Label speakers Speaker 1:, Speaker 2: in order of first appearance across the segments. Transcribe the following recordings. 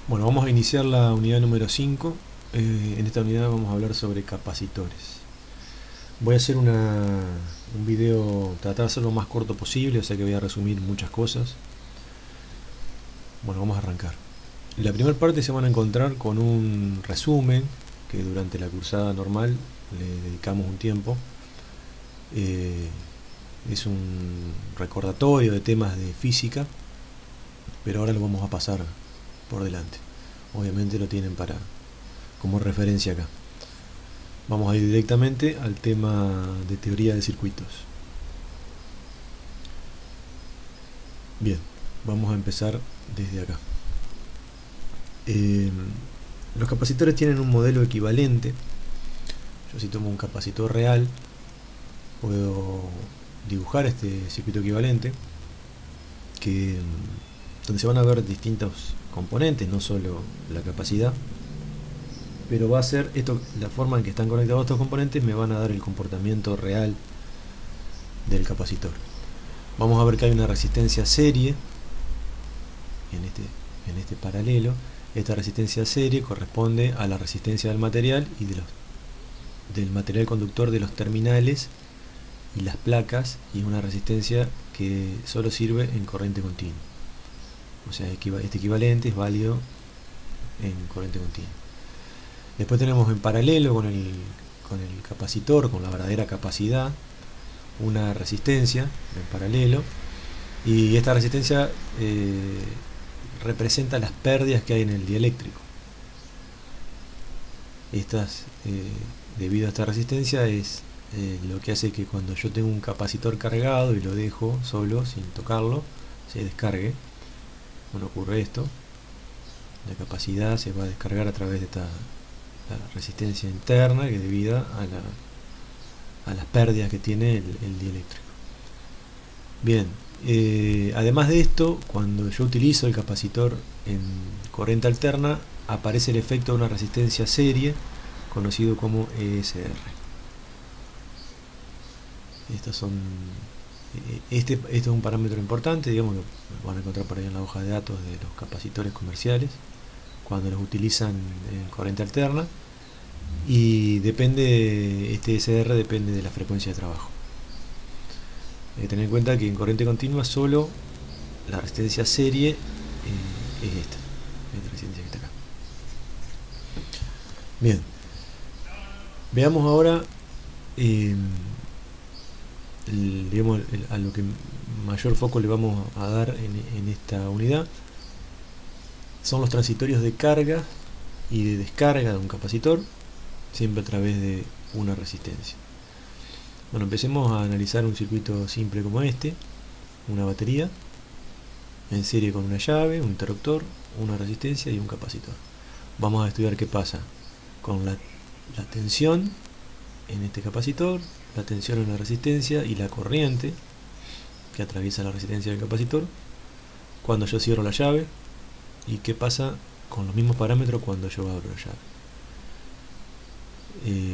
Speaker 1: Bueno, vamos a iniciar la unidad número 5. En esta unidad vamos a hablar sobre capacitores. Voy a hacer un video, tratar de hacerlo lo más corto posible, o sea que voy a resumir muchas cosas. Bueno, vamos a arrancar. En la primera parte se van a encontrar con un resumen que durante la cursada normal le dedicamos un tiempo. Es un recordatorio de temas de física, pero ahora lo vamos a pasar por delante. Obviamente lo tienen como referencia acá. Vamos a ir directamente al tema de teoría de circuitos. Bien, vamos a empezar desde acá. Los capacitores tienen un modelo equivalente. Yo, si tomo un capacitor real, puedo dibujar este circuito equivalente donde se van a ver distintos componentes, no solo la capacidad, pero va a ser esto, la forma en que están conectados estos componentes me van a dar el comportamiento real del capacitor. Vamos a ver que hay una resistencia serie en este paralelo. Esta resistencia serie corresponde a la resistencia del material y del material conductor de los terminales y las placas, y es una resistencia que solo sirve en corriente continua. O sea, este equivalente es válido en corriente continua. Después tenemos en paralelo con el capacitor, con la verdadera capacidad, una resistencia en paralelo, y esta resistencia representa las pérdidas que hay en el dieléctrico. Debido a esta resistencia es lo que hace que cuando yo tengo un capacitor cargado y lo dejo solo sin tocarlo, se descargue. Bueno, ocurre esto, la capacidad se va a descargar a través de la resistencia interna, que es debida a las pérdidas que tiene el dieléctrico. Bien, además de esto, cuando yo utilizo el capacitor en corriente alterna, aparece el efecto de una resistencia serie, conocido como ESR. Este es un parámetro importante, digamos, que lo van a encontrar por ahí en la hoja de datos de los capacitores comerciales, cuando los utilizan en corriente alterna, y este ESR depende de la frecuencia de trabajo. Hay que tener en cuenta que en corriente continua solo la resistencia serie es esta resistencia que está acá. Bien, veamos ahora a lo que mayor foco le vamos a dar en esta unidad. Son los transitorios de carga y de descarga de un capacitor, siempre a través de una resistencia. Bueno, empecemos a analizar un circuito simple como este, una batería en serie con una llave, un interruptor, una resistencia y un capacitor. Vamos a estudiar qué pasa con la tensión en este capacitor, la tensión en la resistencia y la corriente que atraviesa la resistencia del capacitor cuando yo cierro la llave, y qué pasa con los mismos parámetros cuando yo abro la llave.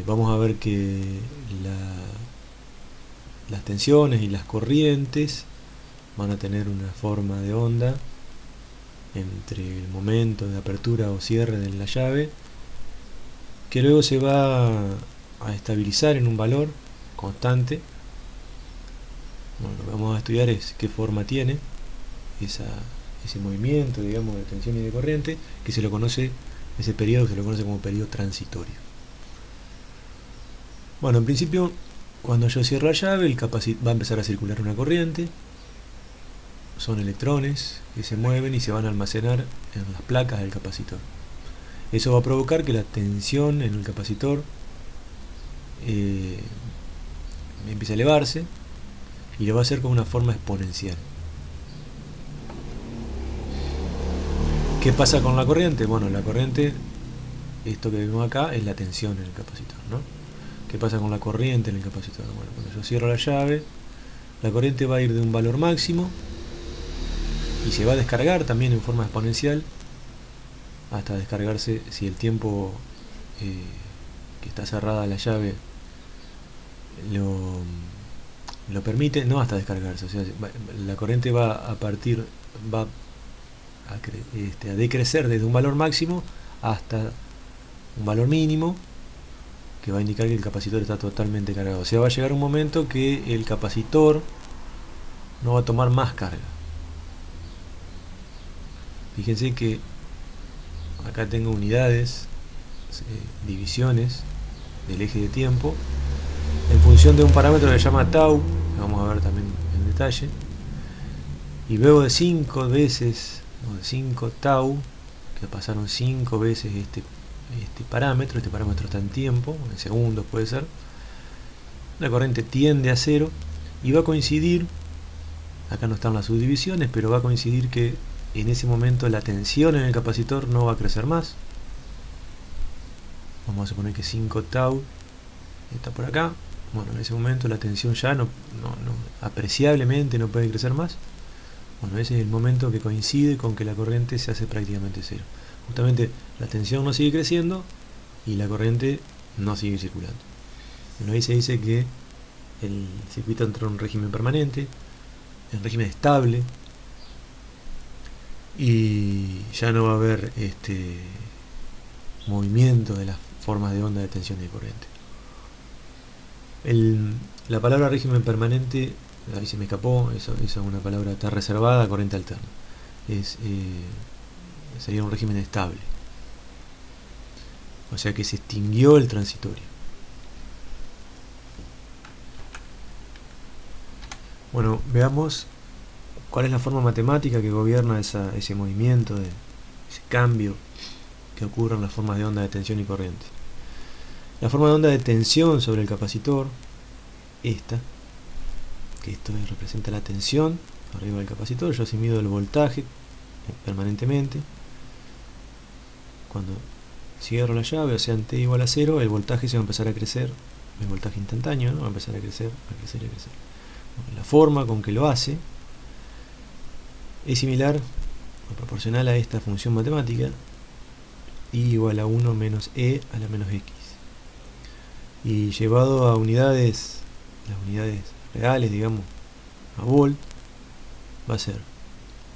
Speaker 1: Vamos a ver que las tensiones y las corrientes van a tener una forma de onda entre el momento de apertura o cierre de la llave, que luego se va a estabilizar en un valor constante. Bueno, lo que vamos a estudiar es qué forma tiene ese movimiento, digamos, de tensión y de corriente, que ese periodo se lo conoce como periodo transitorio. Bueno, en principio, cuando yo cierro la llave, el capacitor va a empezar a circular una corriente. Son electrones que se mueven y se van a almacenar en las placas del capacitor. Eso va a provocar que la tensión en el capacitor empiece a elevarse, y lo va a hacer con una forma exponencial. ¿Qué pasa con la corriente? Bueno, la corriente, esto que vemos acá, es la tensión en el capacitor, ¿no? ¿Qué pasa con la corriente en el capacitor? Bueno, cuando yo cierro la llave, la corriente va a ir de un valor máximo y se va a descargar también en forma exponencial hasta descargarse, si el tiempo que está cerrada la llave lo permite, no hasta descargarse. O sea, la corriente va a decrecer desde un valor máximo hasta un valor mínimo, que va a indicar que el capacitor está totalmente cargado. O sea, va a llegar un momento que el capacitor no va a tomar más carga. Fíjense que acá tengo unidades, divisiones del eje de tiempo en función de un parámetro que se llama tau, que vamos a ver también en detalle, y luego de 5 veces, o de 5 tau, que pasaron 5 veces este parámetro está en tiempo, en segundos puede ser, la corriente tiende a cero y va a coincidir, acá no están las subdivisiones, pero va a coincidir que en ese momento la tensión en el capacitor no va a crecer más. Vamos a suponer que 5 tau está por acá. Bueno, en ese momento la tensión ya no apreciablemente no puede crecer más. Bueno, ese es el momento que coincide con que la corriente se hace prácticamente cero. Justamente la tensión no sigue creciendo y la corriente no sigue circulando. Bueno, ahí se dice que el circuito entra en un régimen permanente, en régimen estable, y ya no va a haber movimiento de las formas de onda de tensión y de corriente. La palabra régimen permanente, ahí se me escapó, eso es una palabra, está reservada a corriente alterna. Sería un régimen estable. O sea que se extinguió el transitorio. Bueno, veamos cuál es la forma matemática que gobierna ese movimiento, ese cambio que ocurre en las formas de onda de tensión y corriente. La forma de onda de tensión sobre el capacitor, que esto representa la tensión arriba del capacitor. Yo si mido el voltaje permanentemente, cuando cierro la llave, o sea en t igual a 0, el voltaje se va a empezar a crecer, el voltaje instantáneo, ¿no? Va a empezar a crecer, a crecer y a crecer. Bueno, la forma con que lo hace es similar o proporcional a esta función matemática, I igual a 1 menos E a la menos X. Y llevado a unidades, las unidades reales, digamos, a volt, va a ser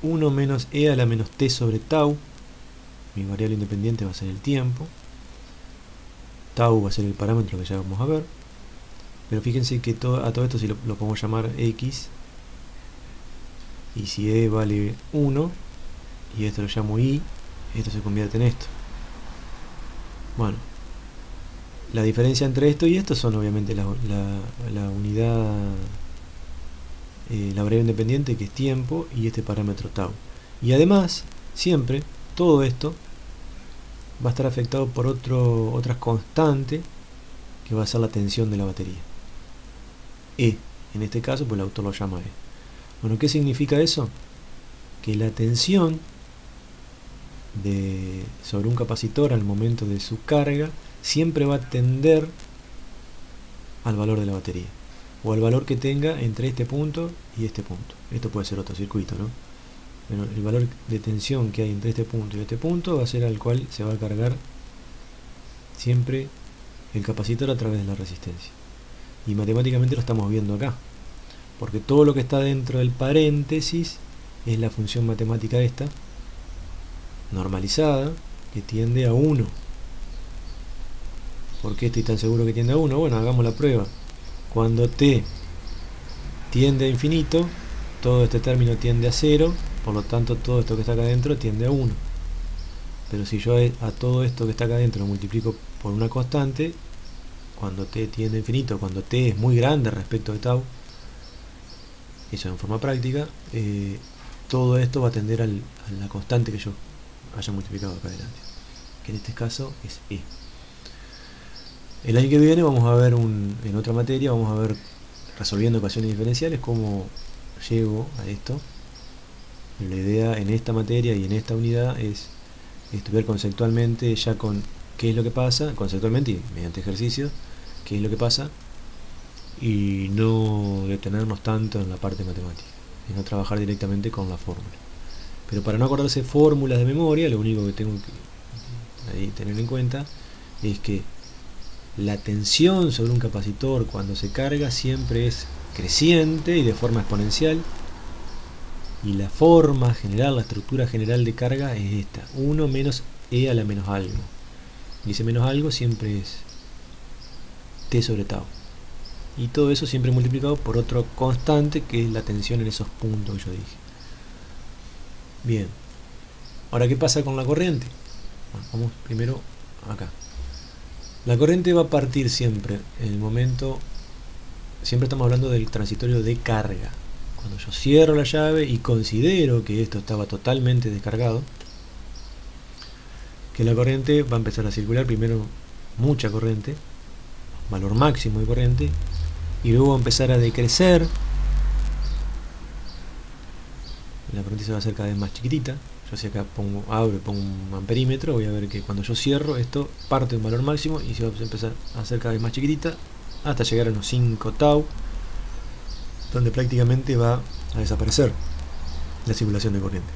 Speaker 1: 1 menos E a la menos T sobre tau. Mi variable independiente va a ser el tiempo. Tau va a ser el parámetro que ya vamos a ver. Pero fíjense que a todo esto si lo podemos llamar X. Y si E vale 1, y esto lo llamo I, esto se convierte en esto. Bueno, la diferencia entre esto y esto son obviamente la unidad, la variable independiente, que es tiempo, y este parámetro tau. Y además, siempre, todo esto va a estar afectado por otra constante, que va a ser la tensión de la batería. E, en este caso, pues el autor lo llama E. Bueno, ¿qué significa eso? Que la tensión sobre un capacitor al momento de su carga siempre va a tender al valor de la batería, o al valor que tenga entre este punto y este punto. Esto puede ser otro circuito, ¿no? Bueno, el valor de tensión que hay entre este punto y este punto va a ser al cual se va a cargar siempre el capacitor a través de la resistencia. Y matemáticamente lo estamos viendo acá, porque todo lo que está dentro del paréntesis es la función matemática esta, normalizada, que tiende a 1. ¿Por qué estoy tan seguro que tiende a 1? Bueno, hagamos la prueba. Cuando t tiende a infinito, todo este término tiende a 0, por lo tanto todo esto que está acá adentro tiende a 1. Pero si yo a todo esto que está acá adentro lo multiplico por una constante, cuando t tiende a infinito, cuando t es muy grande respecto de tau, eso en forma práctica, todo esto va a tender a la constante que yo haya multiplicado acá adelante, que en este caso es E. El año que viene vamos a ver en otra materia, vamos a ver, resolviendo ecuaciones diferenciales, cómo llego a esto. La idea en esta materia y en esta unidad es estudiar conceptualmente ya con qué es lo que pasa, conceptualmente y mediante ejercicios, qué es lo que pasa, y no detenernos tanto en la parte matemática, y no trabajar directamente con la fórmula. Pero para no acordarse fórmulas de memoria, lo único que tengo que ahí tener en cuenta es que la tensión sobre un capacitor cuando se carga siempre es creciente y de forma exponencial, Y la forma general, la estructura general de carga es esta: 1 menos E a la menos algo. Y ese menos algo siempre es T sobre tau. Y todo eso siempre multiplicado por otro constante, que es la tensión en esos puntos que yo dije. Bien. Ahora, ¿qué pasa con la corriente? Bueno, vamos primero acá. La corriente va a partir siempre en el momento... Siempre estamos hablando del transitorio de carga. Cuando yo cierro la llave y considero que esto estaba totalmente descargado, que la corriente va a empezar a circular, primero mucha corriente, valor máximo de corriente, y luego va a empezar a decrecer. La corriente se va a hacer cada vez más chiquitita. Yo si acá abro y pongo un amperímetro, voy a ver que cuando yo cierro esto parte de un valor máximo y se va a empezar a hacer cada vez más chiquitita hasta llegar a unos 5 tau, donde prácticamente va a desaparecer la circulación de corriente.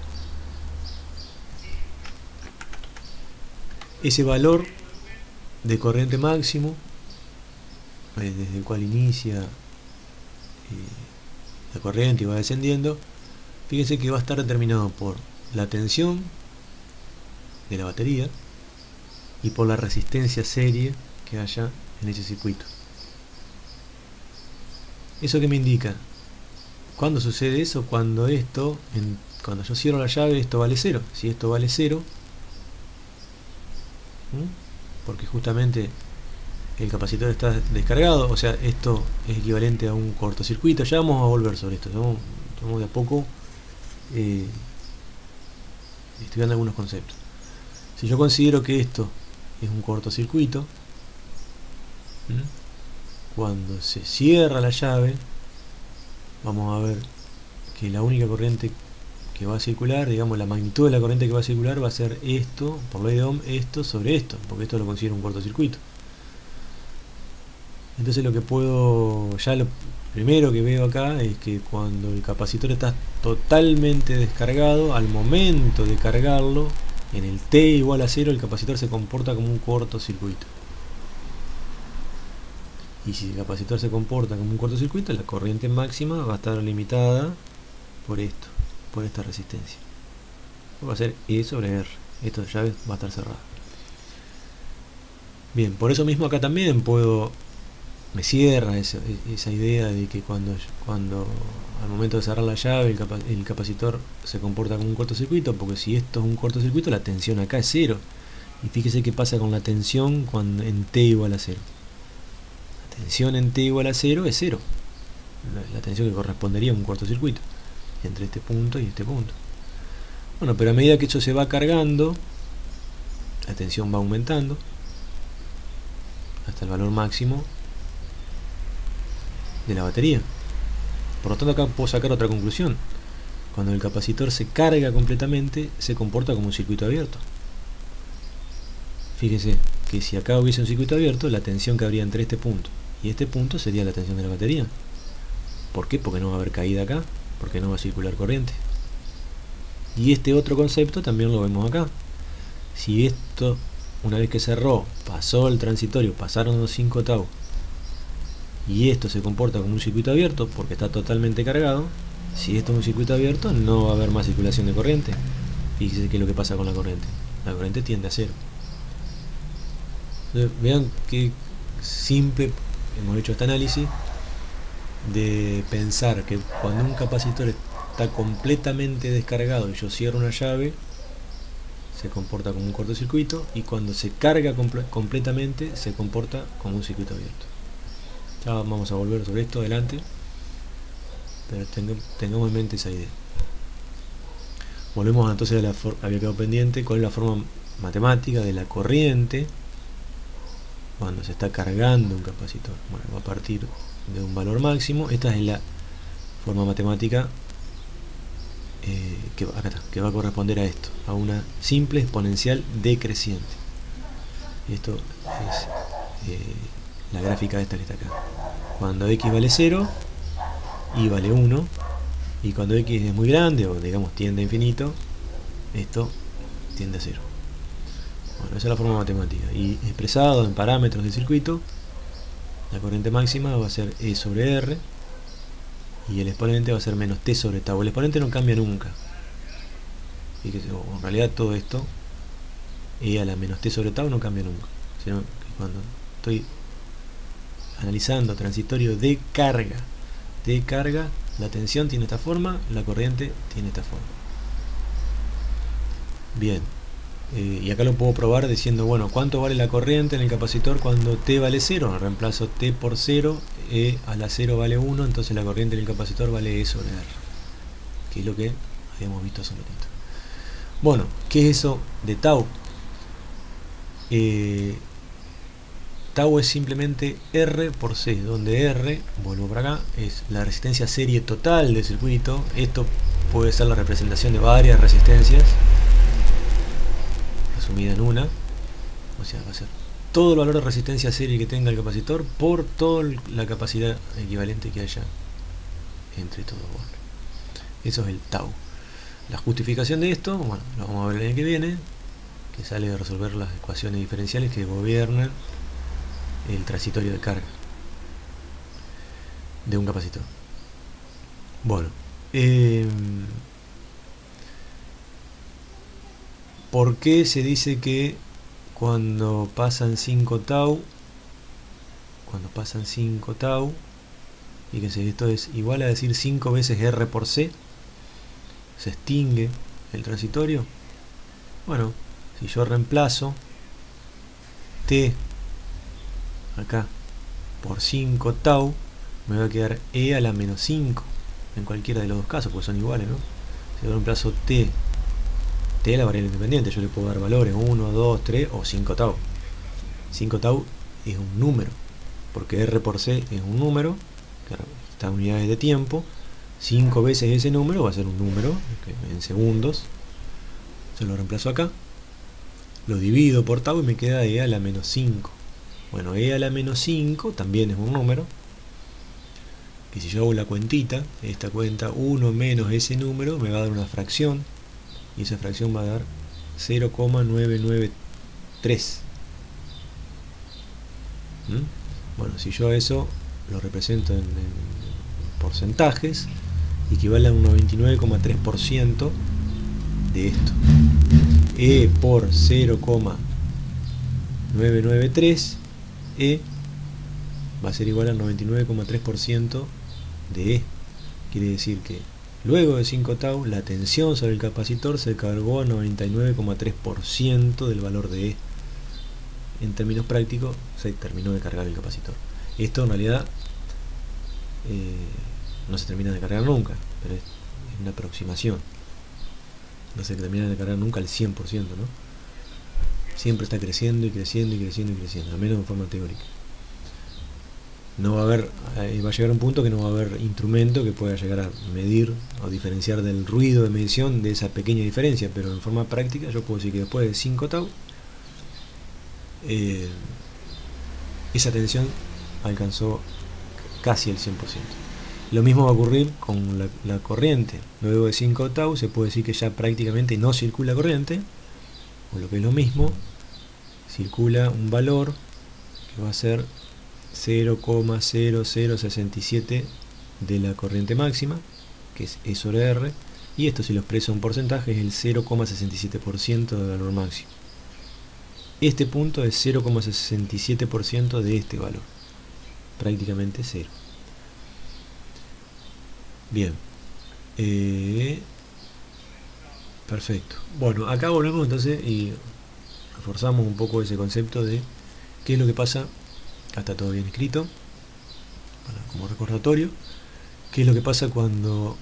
Speaker 1: Ese valor de corriente máximo, desde el cual inicia la corriente y va descendiendo, fíjense que va a estar determinado por la tensión de la batería y por la resistencia serie que haya en ese circuito. ¿Eso qué me indica? ¿Cuándo sucede eso? Cuando cuando yo cierro la llave, esto vale 0. Si esto vale 0, porque justamente el capacitor está descargado, o sea, esto es equivalente a un cortocircuito. Ya vamos a volver sobre esto, estamos de a poco estudiando algunos conceptos. Si yo considero que esto es un cortocircuito, cuando se cierra la llave, vamos a ver que la única corriente que va a circular, digamos la magnitud de la corriente que va a circular, va a ser esto, por ley de Ohm, esto sobre esto, porque esto lo considero un cortocircuito. Entonces lo primero que veo acá es que cuando el capacitor está totalmente descargado, al momento de cargarlo, en el T igual a 0, el capacitor se comporta como un cortocircuito. Y si el capacitor se comporta como un cortocircuito, la corriente máxima va a estar limitada por esto, por esta resistencia. Va a ser E sobre R. Esta llave va a estar cerrada. Bien, por eso mismo acá también me cierra esa idea de que cuando al momento de cerrar la llave el capacitor se comporta como un cortocircuito, porque si esto es un cortocircuito, la tensión acá es 0. Y fíjese qué pasa con la tensión en T igual a 0. La tensión en T igual a 0 es 0. La tensión que correspondería a un cortocircuito entre este punto y este punto. Bueno, pero a medida que esto se va cargando, la tensión va aumentando hasta el valor máximo de la batería. Por lo tanto, acá puedo sacar otra conclusión. Cuando el capacitor se carga completamente, se comporta como un circuito abierto. Fíjese que si acá hubiese un circuito abierto, la tensión que habría entre este punto y este punto sería la tensión de la batería. ¿Por qué? Porque no va a haber caída acá, porque no va a circular corriente. Y este otro concepto también lo vemos acá. Si esto, una vez que cerró, pasó el transitorio, pasaron los 5 tau, y esto se comporta como un circuito abierto porque está totalmente cargado, si esto es un circuito abierto, no va a haber más circulación de corriente. Fíjense qué es lo que pasa con la corriente. La corriente tiende a 0. Entonces, vean qué simple hemos hecho este análisis de pensar que cuando un capacitor está completamente descargado y yo cierro una llave, se comporta como un cortocircuito, y cuando se carga completamente se comporta como un circuito abierto. Ya vamos a volver sobre esto adelante, pero tengamos en mente esa idea. Volvemos entonces había quedado pendiente cuál es la forma matemática de la corriente cuando se está cargando un capacitor. Bueno, va a partir de un valor máximo. Esta es la forma matemática que va a corresponder a esto, a una simple exponencial decreciente. Esto es la gráfica esta que está acá. Cuando x vale 0, y vale 1, y cuando x es muy grande, o digamos tiende a infinito, esto tiende a 0. Bueno, esa es la forma matemática. Y expresado en parámetros del circuito, la corriente máxima va a ser E sobre R, y el exponente va a ser menos t sobre tau. El exponente no cambia nunca. Fíjese, en realidad todo esto, e a la menos t sobre tau no cambia nunca, sino que cuando estoy analizando transitorio de carga, la tensión tiene esta forma, la corriente tiene esta forma. Bien, y acá lo puedo probar diciendo, bueno, ¿cuánto vale la corriente en el capacitor cuando t vale 0? Reemplazo t por 0, e a la 0 vale 1, entonces la corriente en el capacitor vale e sobre r, que es lo que habíamos visto hace un ratito. Bueno, ¿qué es eso de tau? Tau es simplemente R por C, donde R, vuelvo para acá, es la resistencia serie total del circuito. Esto puede ser la representación de varias resistencias resumida en una, o sea, va a ser todo el valor de resistencia serie que tenga el capacitor por toda la capacidad equivalente que haya entre todos. Bueno, eso es el tau. La justificación de esto, bueno, lo vamos a ver el año que viene, que sale de resolver las ecuaciones diferenciales que gobiernan el transitorio de carga de un capacitor. Bueno, ¿por qué se dice que cuando pasan 5 tau, fíjense, esto es igual a decir 5 veces R por C, se extingue el transitorio? Bueno, si yo reemplazo T acá por 5 tau, me va a quedar E a la menos 5 en cualquiera de los dos casos, porque son iguales, ¿no? Si yo reemplazo T es la variable independiente, yo le puedo dar valores 1, 2, 3 o 5 tau. 5 tau es un número, porque R por C es un número, claro, está en unidades de tiempo. 5 veces ese número va a ser un número en segundos. Yo lo reemplazo acá, lo divido por tau y me queda E a la menos 5. Bueno, E a la menos 5 también es un número, que si yo hago la cuentita, esta cuenta 1 menos ese número me va a dar una fracción, y esa fracción va a dar 0,993. Bueno, si yo a eso lo represento en porcentajes, equivale a un 99,3% de esto. E por 0,993, E va a ser igual al 99,3% de E. Quiere decir que luego de 5 tau, la tensión sobre el capacitor se cargó a 99,3% del valor de E. En términos prácticos, se terminó de cargar el capacitor. Esto en realidad no se termina de cargar nunca, pero es una aproximación. No se termina de cargar nunca al 100%, ¿no? Siempre está creciendo y creciendo y creciendo y creciendo, al menos en forma teórica. No va a haber, va a llegar un punto que no va a haber instrumento que pueda llegar a medir o diferenciar del ruido de medición de esa pequeña diferencia, pero en forma práctica yo puedo decir que después de 5 tau esa tensión alcanzó casi el 100%. Lo mismo va a ocurrir con la corriente. Luego de 5 tau se puede decir que ya prácticamente no circula corriente, o lo que es lo mismo, circula un valor que va a ser 0,0067 de la corriente máxima, que es E sobre R, y esto, si lo expreso en porcentaje, es el 0,67% del valor máximo. Este punto es 0,67% de este valor, prácticamente 0. Bien, perfecto. Bueno, acá volvemos entonces y reforzamos un poco ese concepto de qué es lo que pasa. Acá está todo bien escrito como recordatorio. ¿Qué es lo que pasa cuando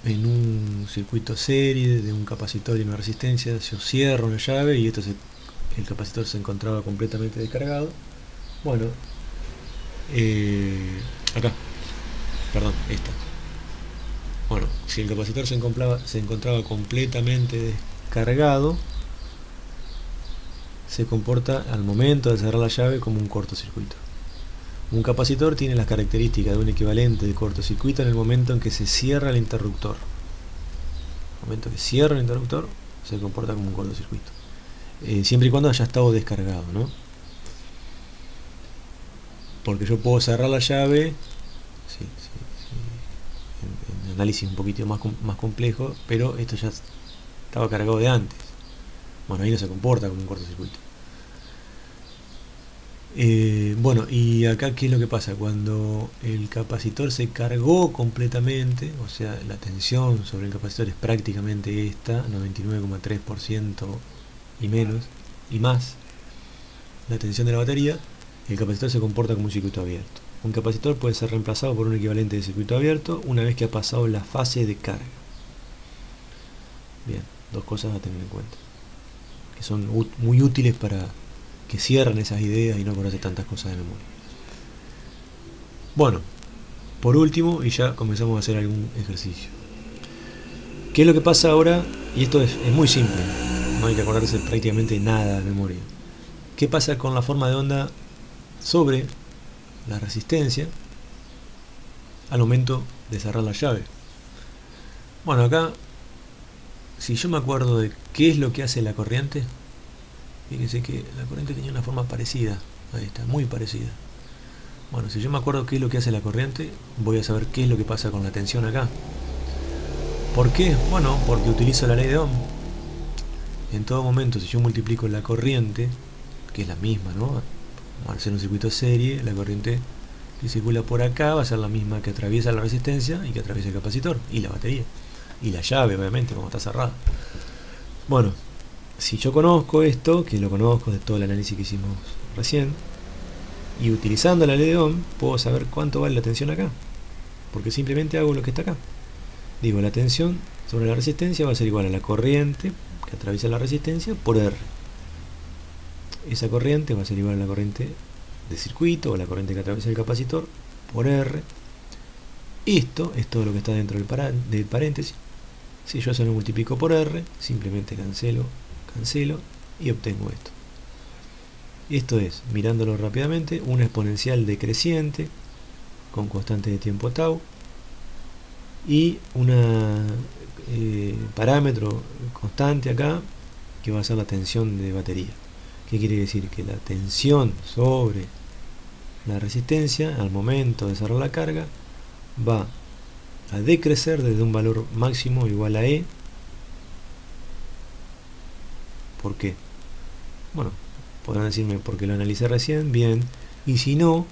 Speaker 1: en un circuito serie de un capacitor y una resistencia yo cierro una llave y el capacitor se encontraba completamente descargado? Bueno, acá, perdón, esta. Bueno, si el capacitor se encontraba completamente descargado, se comporta al momento de cerrar la llave como un cortocircuito. Un capacitor tiene las características de un equivalente de cortocircuito en el momento en que se cierra el interruptor. En el momento que cierra el interruptor, se comporta como un cortocircuito. Siempre y cuando haya estado descargado, ¿no? Porque yo puedo cerrar la llave análisis un poquito más complejo, pero esto ya estaba cargado de antes. Bueno, ahí no se comporta como un cortocircuito. Bueno, y acá ¿qué es lo que pasa? Cuando el capacitor se cargó completamente, o sea, la tensión sobre el capacitor es prácticamente esta, 99,3% y menos, y más, la tensión de la batería, el capacitor se comporta como un circuito abierto. Un capacitor puede ser reemplazado por un equivalente de circuito abierto una vez que ha pasado la fase de carga. Bien, dos cosas a tener en cuenta, que son muy útiles para que cierren esas ideas y no conoce tantas cosas de memoria. Bueno, por último, y ya comenzamos a hacer algún ejercicio. ¿Qué es lo que pasa ahora? Y esto es muy simple, no hay que acordarse prácticamente nada de memoria. ¿Qué pasa con la forma de onda sobre la resistencia al momento de cerrar la llave? Bueno, acá, si yo me acuerdo de qué es lo que hace la corriente, fíjense que la corriente tenía una forma parecida, ahí está, muy parecida. Bueno, si yo me acuerdo qué es lo que hace la corriente, voy a saber qué es lo que pasa con la tensión acá. ¿Por qué? Bueno, porque utilizo la ley de Ohm. En todo momento, si yo multiplico la corriente, que es la misma, ¿no? Al ser un circuito serie, la corriente que circula por acá va a ser la misma que atraviesa la resistencia y que atraviesa el capacitor, y la batería, y la llave, obviamente, como está cerrada. Bueno, si yo conozco esto, que lo conozco de todo el análisis que hicimos recién, y utilizando la ley de Ohm, puedo saber cuánto vale la tensión acá, porque simplemente hago lo que está acá. Digo, la tensión sobre la resistencia va a ser igual a la corriente que atraviesa la resistencia por R. Esa corriente va a ser igual a la corriente de circuito o la corriente que atraviesa el capacitor por R. Esto es todo lo que está dentro del paréntesis. Si yo se lo multiplico por R, simplemente cancelo y obtengo esto. Esto es, mirándolo rápidamente, una exponencial decreciente con constante de tiempo tau y una parámetro constante acá que va a ser la tensión de batería. ¿Qué quiere decir? Que la tensión sobre la resistencia al momento de cerrar la carga va a decrecer desde un valor máximo igual a E. ¿Por qué? Bueno, podrán decirme porque lo analicé recién, bien, y si no,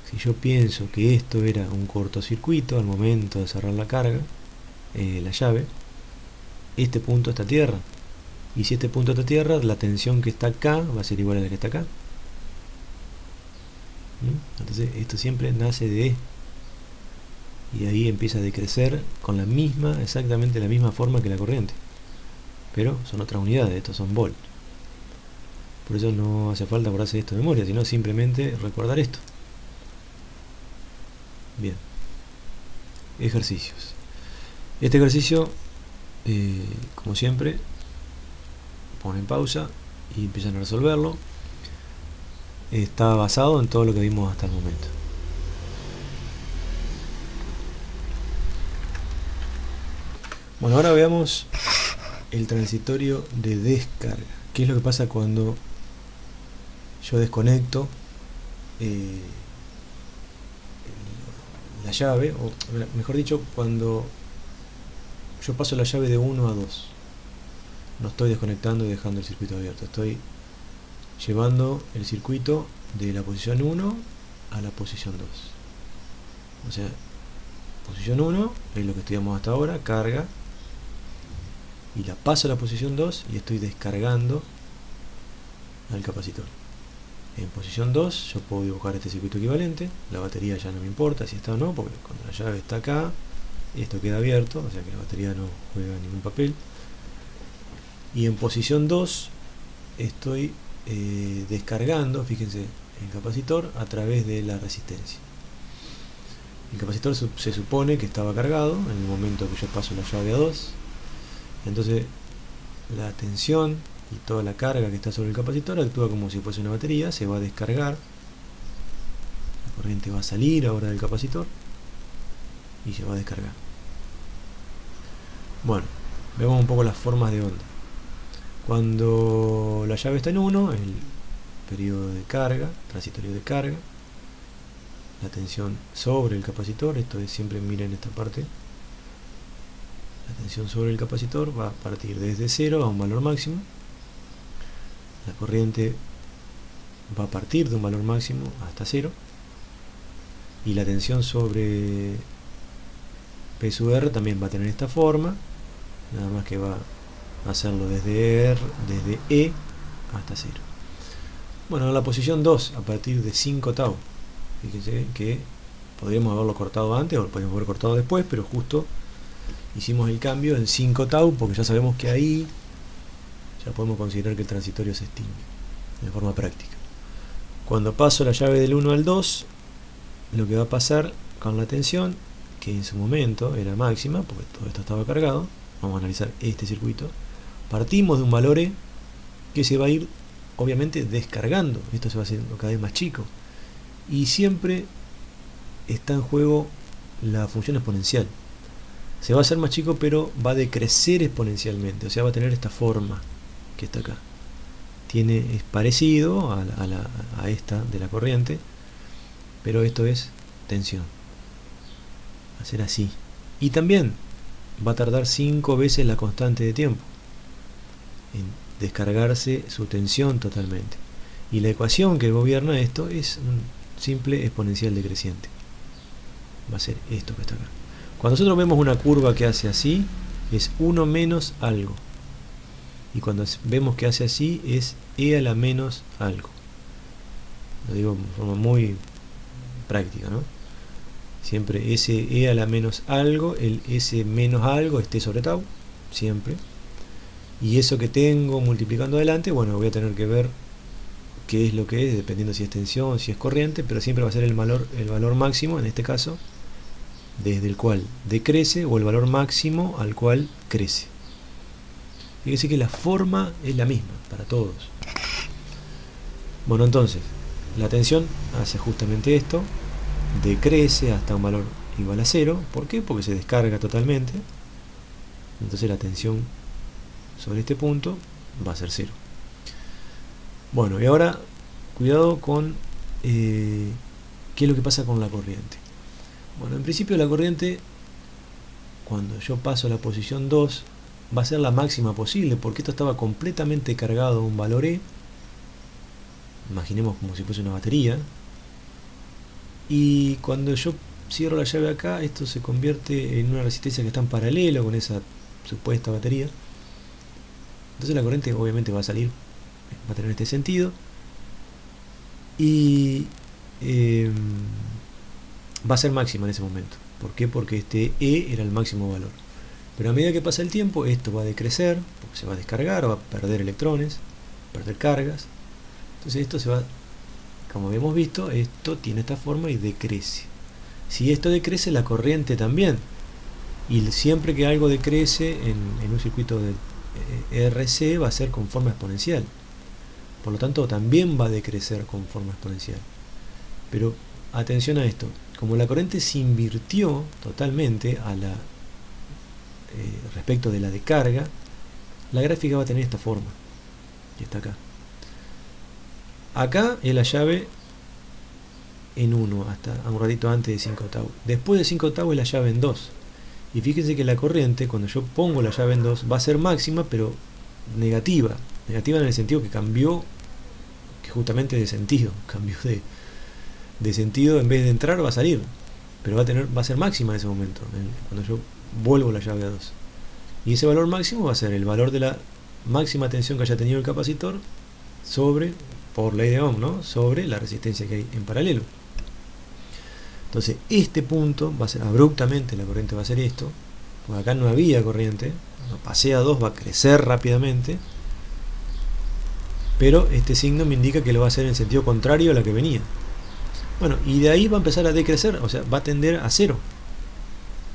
Speaker 1: si yo pienso que esto era un cortocircuito al momento de cerrar la carga, la llave, este punto está a tierra, y si este punto está a tierra, la tensión que está acá va a ser igual a la que está acá. Entonces esto siempre nace de E, y ahí empieza a decrecer con exactamente la misma forma que la corriente, pero son otras unidades, estos son volts. Por eso no hace falta acordarse esto de memoria, sino simplemente recordar esto. Bien, ejercicios. Este ejercicio, como siempre, ponen pausa y empiezan a resolverlo. Está basado en todo lo que vimos hasta el momento. Bueno, ahora veamos el transitorio de descarga. ¿Qué es lo que pasa cuando yo desconecto la llave, o mejor dicho, cuando yo paso la llave de 1 a 2? No estoy desconectando y dejando el circuito abierto, estoy llevando el circuito de la posición 1 a la posición 2. O sea, posición 1 es lo que estudiamos hasta ahora, carga, y la paso a la posición 2 y estoy descargando al capacitor. En posición 2 yo puedo dibujar este circuito equivalente, la batería ya no me importa si está o no, porque cuando la llave está acá, esto queda abierto, o sea que la batería no juega ningún papel. Y en posición 2 estoy descargando, fíjense, el capacitor a través de la resistencia. El capacitor se supone que estaba cargado en el momento que yo paso la llave a 2. Entonces la tensión y toda la carga que está sobre el capacitor actúa como si fuese una batería, se va a descargar, la corriente va a salir ahora del capacitor y se va a descargar. Bueno, vemos un poco las formas de onda. Cuando la llave está en 1, el periodo de carga, transitorio de carga, la tensión sobre el capacitor. Esto es, siempre miren esta parte, la tensión sobre el capacitor va a partir desde 0 a un valor máximo, la corriente va a partir de un valor máximo hasta 0, y la tensión sobre P sub R también va a tener esta forma, nada más que va a hacerlo desde E hasta 0. Bueno, la posición 2 a partir de 5 tau, fíjense que podríamos haberlo cortado antes o lo podríamos haber cortado después, pero justo hicimos el cambio en 5 tau porque ya sabemos que ahí ya podemos considerar que el transitorio se extingue de forma práctica. Cuando paso la llave del 1 al 2, lo que va a pasar con la tensión, que en su momento era máxima, porque todo esto estaba cargado, vamos a analizar este circuito, partimos de un valor E que se va a ir obviamente descargando, esto se va haciendo cada vez más chico, y siempre está en juego la función exponencial. Se va a hacer más chico, pero va a decrecer exponencialmente, o sea, va a tener esta forma que está acá. Es parecido a esta de la corriente, pero esto es tensión. Va a ser así. Y también va a tardar 5 veces la constante de tiempo en descargarse su tensión totalmente. Y la ecuación que gobierna esto es un simple exponencial decreciente. Va a ser esto que está acá. Cuando nosotros vemos una curva que hace así, es 1 menos algo. Y cuando vemos que hace así, es E a la menos algo. Lo digo de forma muy práctica, ¿no? Siempre ese E a la menos algo, el S menos algo es T sobre tau, siempre. Y eso que tengo multiplicando adelante, bueno, voy a tener que ver qué es lo que es, dependiendo si es tensión, si es corriente, pero siempre va a ser el valor máximo, en este caso, desde el cual decrece, o el valor máximo al cual crece. Fíjense que la forma es la misma para todos. Bueno, entonces, la tensión hace justamente esto, decrece hasta un valor igual a 0. ¿Por qué? Porque se descarga totalmente. Entonces la tensión sobre este punto va a ser 0. Bueno, y ahora cuidado con qué es lo que pasa con la corriente. Bueno, en principio la corriente, cuando yo paso a la posición 2, va a ser la máxima posible, porque esto estaba completamente cargado a un valor E. Imaginemos como si fuese una batería. Y cuando yo cierro la llave acá, esto se convierte en una resistencia que está en paralelo con esa supuesta batería. Entonces la corriente obviamente va a salir, va a tener este sentido. Y va a ser máxima en ese momento. ¿Por qué? Porque este E era el máximo valor. Pero a medida que pasa el tiempo, esto va a decrecer, porque se va a descargar, va a perder electrones, perder cargas. Entonces esto se va, como habíamos visto, esto tiene esta forma y decrece. Si esto decrece, la corriente también. Y siempre que algo decrece en un circuito de RC va a ser con forma exponencial. Por lo tanto, también va a decrecer con forma exponencial. Pero atención a esto. Como la corriente se invirtió totalmente respecto de la descarga, la gráfica va a tener esta forma, que está acá. Acá es la llave en 1, hasta un ratito antes de 5 tau. Después de 5 tau es la llave en 2. Y fíjense que la corriente, cuando yo pongo la llave en 2, va a ser máxima, pero negativa. Negativa en el sentido que cambió, que justamente de sentido. Cambió de sentido, en vez de entrar va a salir. Pero va a ser máxima en ese momento, cuando yo vuelvo la llave a 2. Y ese valor máximo va a ser el valor de la máxima tensión que haya tenido el capacitor sobre, por ley de Ohm, ¿no?, sobre la resistencia que hay en paralelo. Entonces este punto va a ser abruptamente, la corriente va a ser esto, porque acá no había corriente. Cuando pasé a 2 va a crecer rápidamente, pero este signo me indica que lo va a hacer en sentido contrario a la que venía. Bueno, y de ahí va a empezar a decrecer, o sea, va a tender a 0.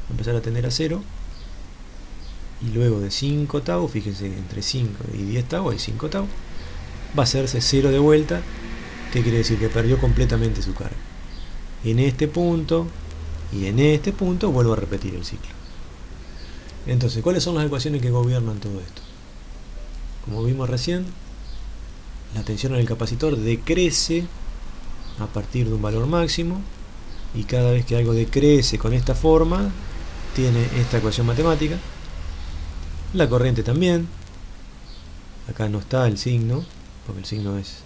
Speaker 1: Va a empezar a tender a 0. Y luego de 5 tau, fíjense, entre 5 y 10 tau hay 5 tau, va a hacerse 0 de vuelta. ¿Qué quiere decir? Que perdió completamente su carga. En este punto y en este punto vuelvo a repetir el ciclo. Entonces, ¿cuáles son las ecuaciones que gobiernan todo esto? Como vimos recién, la tensión en el capacitor decrece a partir de un valor máximo, y cada vez que algo decrece con esta forma, tiene esta ecuación matemática. La corriente también. Acá no está el signo, porque el signo es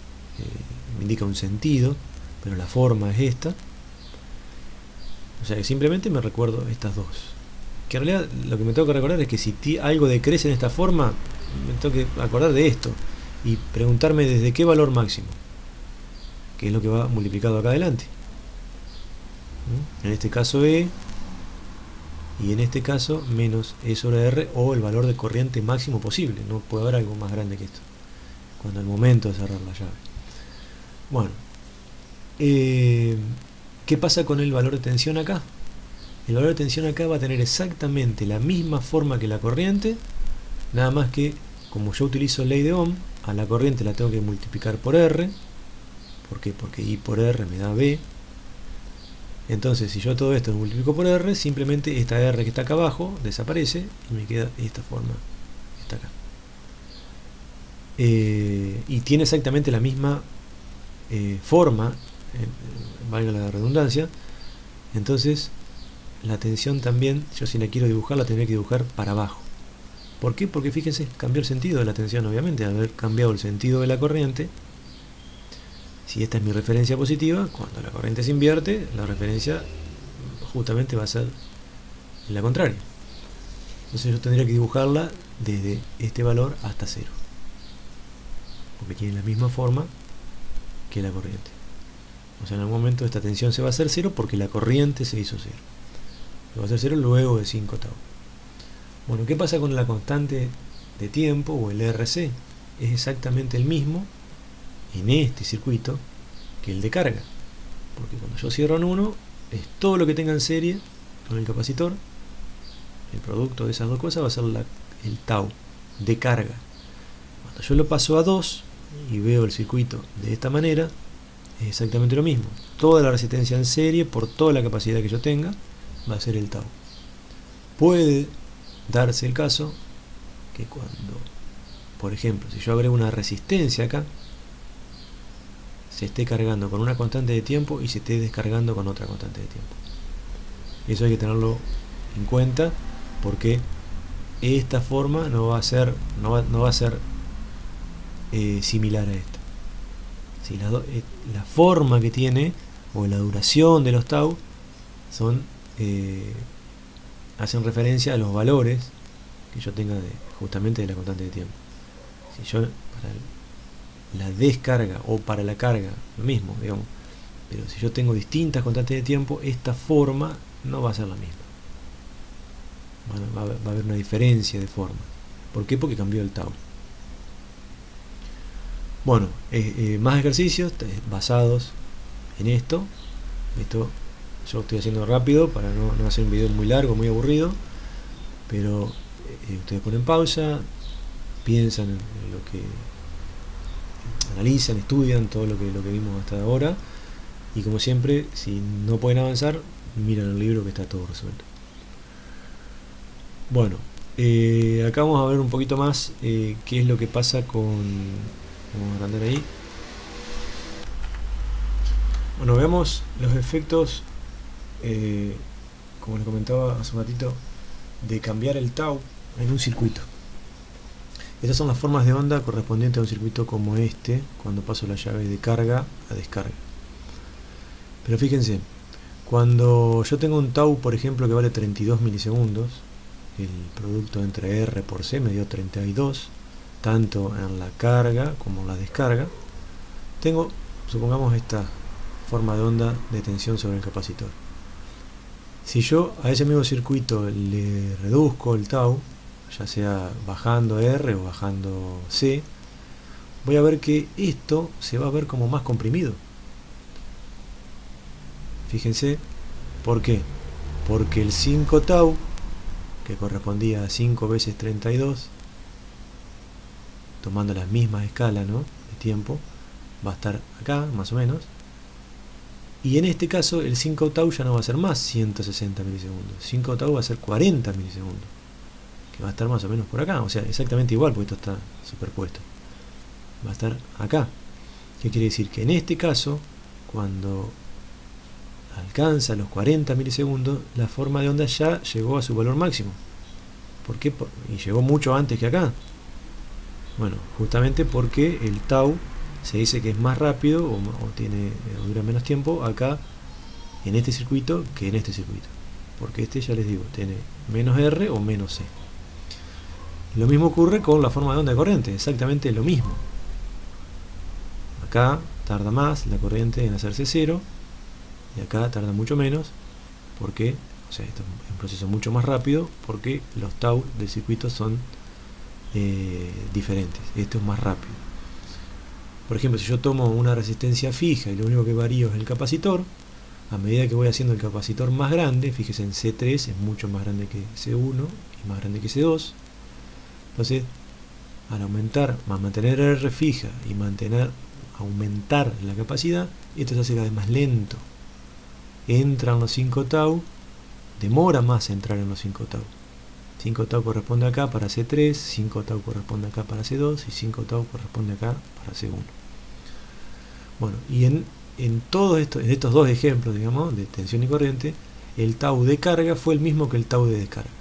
Speaker 1: me indica un sentido, pero la forma es esta. O sea que simplemente me recuerdo estas dos. Que en realidad lo que me tengo que recordar es que si algo decrece en esta forma, me tengo que acordar de esto y preguntarme desde qué valor máximo, que es lo que va multiplicado acá adelante. En este caso E, y en este caso menos E sobre R, o el valor de corriente máximo posible. No puede haber algo más grande que esto cuando el momento de cerrar la llave. Bueno, ¿qué pasa con el valor de tensión acá? El valor de tensión acá va a tener exactamente la misma forma que la corriente, nada más que como yo utilizo ley de Ohm, a la corriente la tengo que multiplicar por R. ¿Por qué? Porque I por R me da B. Entonces, si yo todo esto lo multiplico por R, simplemente esta R que está acá abajo desaparece y me queda esta forma que está acá. Y tiene exactamente la misma forma, valga la redundancia. Entonces, la tensión también, yo si la quiero dibujar, la tendré que dibujar para abajo. ¿Por qué? Porque fíjense, cambió el sentido de la tensión, obviamente, al haber cambiado el sentido de la corriente. Si esta es mi referencia positiva, cuando la corriente se invierte, la referencia justamente va a ser la contraria. Entonces yo tendría que dibujarla desde este valor hasta 0, porque tiene la misma forma que la corriente. O sea, en algún momento esta tensión se va a hacer 0 porque la corriente se hizo 0. Se va a hacer 0 luego de 5 tau. Bueno, ¿qué pasa con la constante de tiempo o el RC? Es exactamente el mismo en este circuito que el de carga, porque cuando yo cierro en 1 es todo lo que tenga en serie con el capacitor. El producto de esas dos cosas va a ser el tau de carga. Cuando yo lo paso a 2 y veo el circuito de esta manera, es exactamente lo mismo. Toda la resistencia en serie por toda la capacidad que yo tenga va a ser el tau. Puede darse el caso que cuando, por ejemplo, si yo agrego una resistencia acá, se esté cargando con una constante de tiempo y se esté descargando con otra constante de tiempo. Eso hay que tenerlo en cuenta, porque esta forma no va a ser similar a esta. Si la forma que tiene o la duración de los tau son hacen referencia a los valores que yo tenga justamente de la constante de tiempo. Si yo para la descarga o para la carga, lo mismo, digamos, pero si yo tengo distintas constantes de tiempo, esta forma no va a ser la misma. Va a haber una diferencia de forma. ¿Por qué? Porque cambió el tau. Bueno, más ejercicios basados en esto. Esto yo estoy haciendo rápido para no hacer un video muy largo, muy aburrido, pero ustedes ponen pausa, piensan en lo que analizan, estudian todo lo que vimos hasta ahora, y como siempre, si no pueden avanzar, miran el libro que está todo resuelto. Bueno, acá vamos a ver un poquito más qué es lo que pasa con... Vamos a agrandar ahí. Bueno, veamos los efectos, como les comentaba hace un ratito, de cambiar el tau en un circuito. Estas son las formas de onda correspondientes a un circuito como este, cuando paso la llave de carga a descarga. Pero fíjense, cuando yo tengo un tau, por ejemplo, que vale 32 milisegundos, el producto entre R por C me dio 32, tanto en la carga como en la descarga. Tengo, supongamos, esta forma de onda de tensión sobre el capacitor. Si yo a ese mismo circuito le reduzco el tau, ya sea bajando R o bajando C, voy a ver que esto se va a ver como más comprimido. Fíjense, ¿por qué? Porque el 5 tau, que correspondía a 5 veces 32, tomando las mismas escalas, ¿no?, de tiempo, va a estar acá, más o menos. Y en este caso, el 5 tau ya no va a ser más 160 milisegundos. 5 tau va a ser 40 milisegundos, que va a estar más o menos por acá. O sea, exactamente igual, porque esto está superpuesto. Va a estar acá. ¿Qué quiere decir? Que en este caso, cuando alcanza los 40 milisegundos, la forma de onda ya llegó a su valor máximo. ¿Por qué? Y llegó mucho antes que acá. Bueno, justamente porque el tau se dice que es más rápido o dura menos tiempo acá en este circuito que en este circuito. Porque este, ya les digo, tiene menos R o menos C. Lo mismo ocurre con la forma de onda de corriente, exactamente lo mismo. Acá tarda más la corriente en hacerse cero y acá tarda mucho menos porque, o sea, esto es un proceso mucho más rápido porque los tau del circuito son diferentes. Esto es más rápido. Por ejemplo, si yo tomo una resistencia fija y lo único que varío es el capacitor, a medida que voy haciendo el capacitor más grande, fíjese en C3 es mucho más grande que C1 y más grande que C2. Entonces, al mantener R fija y aumentar la capacidad, esto se hace cada vez más lento. Entra en los 5 tau, demora más entrar en los 5 tau. 5 tau corresponde acá para C3, 5 tau corresponde acá para C2 y 5 tau corresponde acá para C1. Bueno, y en estos dos ejemplos, digamos, de tensión y corriente, el tau de carga fue el mismo que el tau de descarga.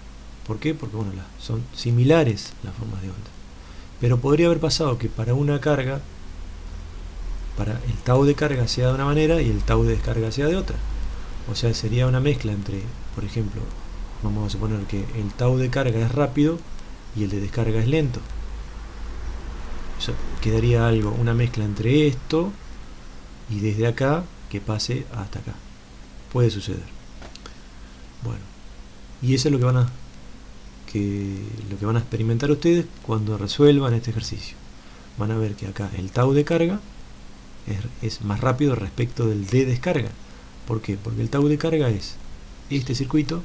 Speaker 1: ¿Por qué? Porque bueno, son similares las formas de onda. Pero podría haber pasado que para una carga, para el tau de carga sea de una manera y el tau de descarga sea de otra. O sea, sería una mezcla entre, por ejemplo, vamos a suponer que el tau de carga es rápido y el de descarga es lento. Eso quedaría una mezcla entre esto y desde acá que pase hasta acá. Puede suceder. Bueno, y eso es lo que van a experimentar ustedes cuando resuelvan este ejercicio. Van a ver que acá el tau de carga es más rápido respecto del de descarga. ¿Por qué? Porque el tau de carga es este circuito,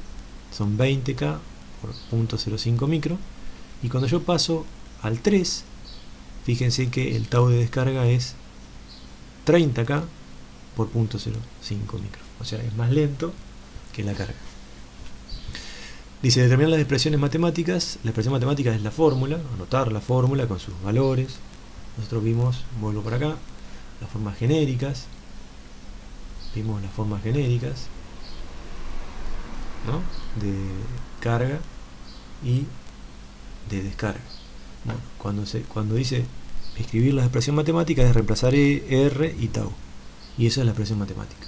Speaker 1: son 20K por 0.05 micro, y cuando yo paso al 3, fíjense que el tau de descarga es 30K por 0.05 micro, o sea, es más lento que la carga. Dice, determinar las expresiones matemáticas. La expresión matemática es la fórmula, anotar la fórmula con sus valores. Nosotros vimos, vuelvo para acá, las formas genéricas. Vimos las formas genéricas, ¿no?, de carga y de descarga. Bueno, cuando dice escribir la expresión matemática es reemplazar R y tau, y esa es la expresión matemática.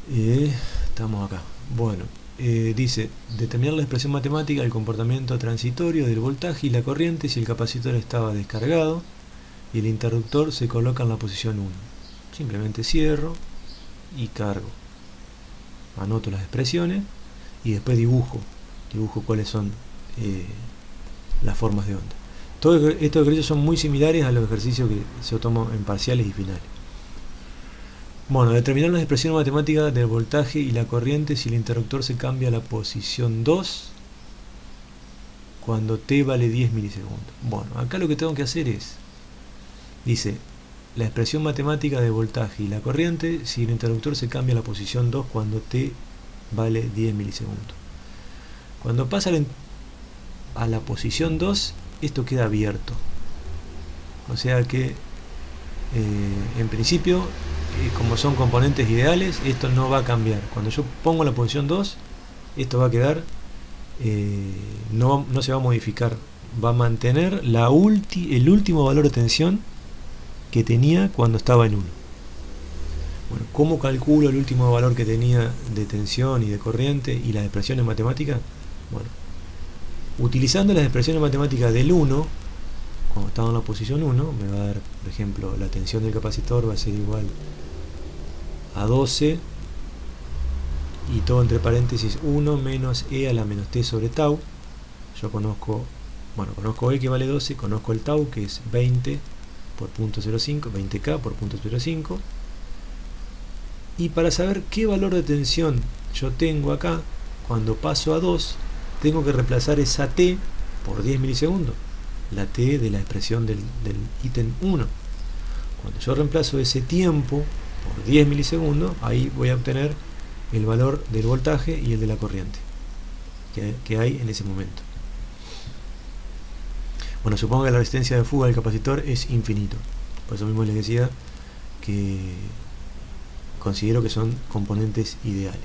Speaker 1: Estamos acá. Bueno, dice determinar la expresión matemática del comportamiento transitorio del voltaje y la corriente si el capacitor estaba descargado y el interruptor se coloca en la posición 1. Simplemente cierro y cargo, anoto las expresiones y después dibujo cuáles son las formas de onda. Todos estos ejercicios son muy similares a los ejercicios que se toman en parciales y finales. Bueno, determinar las expresiones matemáticas del voltaje y la corriente si el interruptor se cambia a la posición 2 cuando t vale 10 milisegundos. Bueno, acá lo que tengo que hacer es, dice, la expresión matemática de voltaje y la corriente si el interruptor se cambia a la posición 2 cuando t vale 10 milisegundos. Cuando pasa a la posición 2, esto queda abierto. O sea que, en principio, como son componentes ideales, esto no va a cambiar. Cuando yo pongo la posición 2, esto va a quedar, no se va a modificar. Va a mantener el último valor de tensión que tenía cuando estaba en 1. Bueno, ¿cómo calculo el último valor que tenía de tensión y de corriente y las expresiones matemáticas? Bueno, utilizando las expresiones matemáticas del 1, cuando estaba en la posición 1, me va a dar, por ejemplo, la tensión del capacitor va a ser igual a 12 y todo entre paréntesis 1 menos E a la menos T sobre tau. Yo conozco E que vale 12, conozco el tau que es 20 por 0.05, 20K por 0.05, y para saber qué valor de tensión yo tengo acá, cuando paso a 2, tengo que reemplazar esa T por 10 milisegundos, la T de la expresión del ítem 1. Cuando yo reemplazo ese tiempo por 10 milisegundos, ahí voy a obtener el valor del voltaje y el de la corriente que hay en ese momento. Bueno, supongo que la resistencia de fuga del capacitor es infinito. Por eso mismo les decía que considero que son componentes ideales.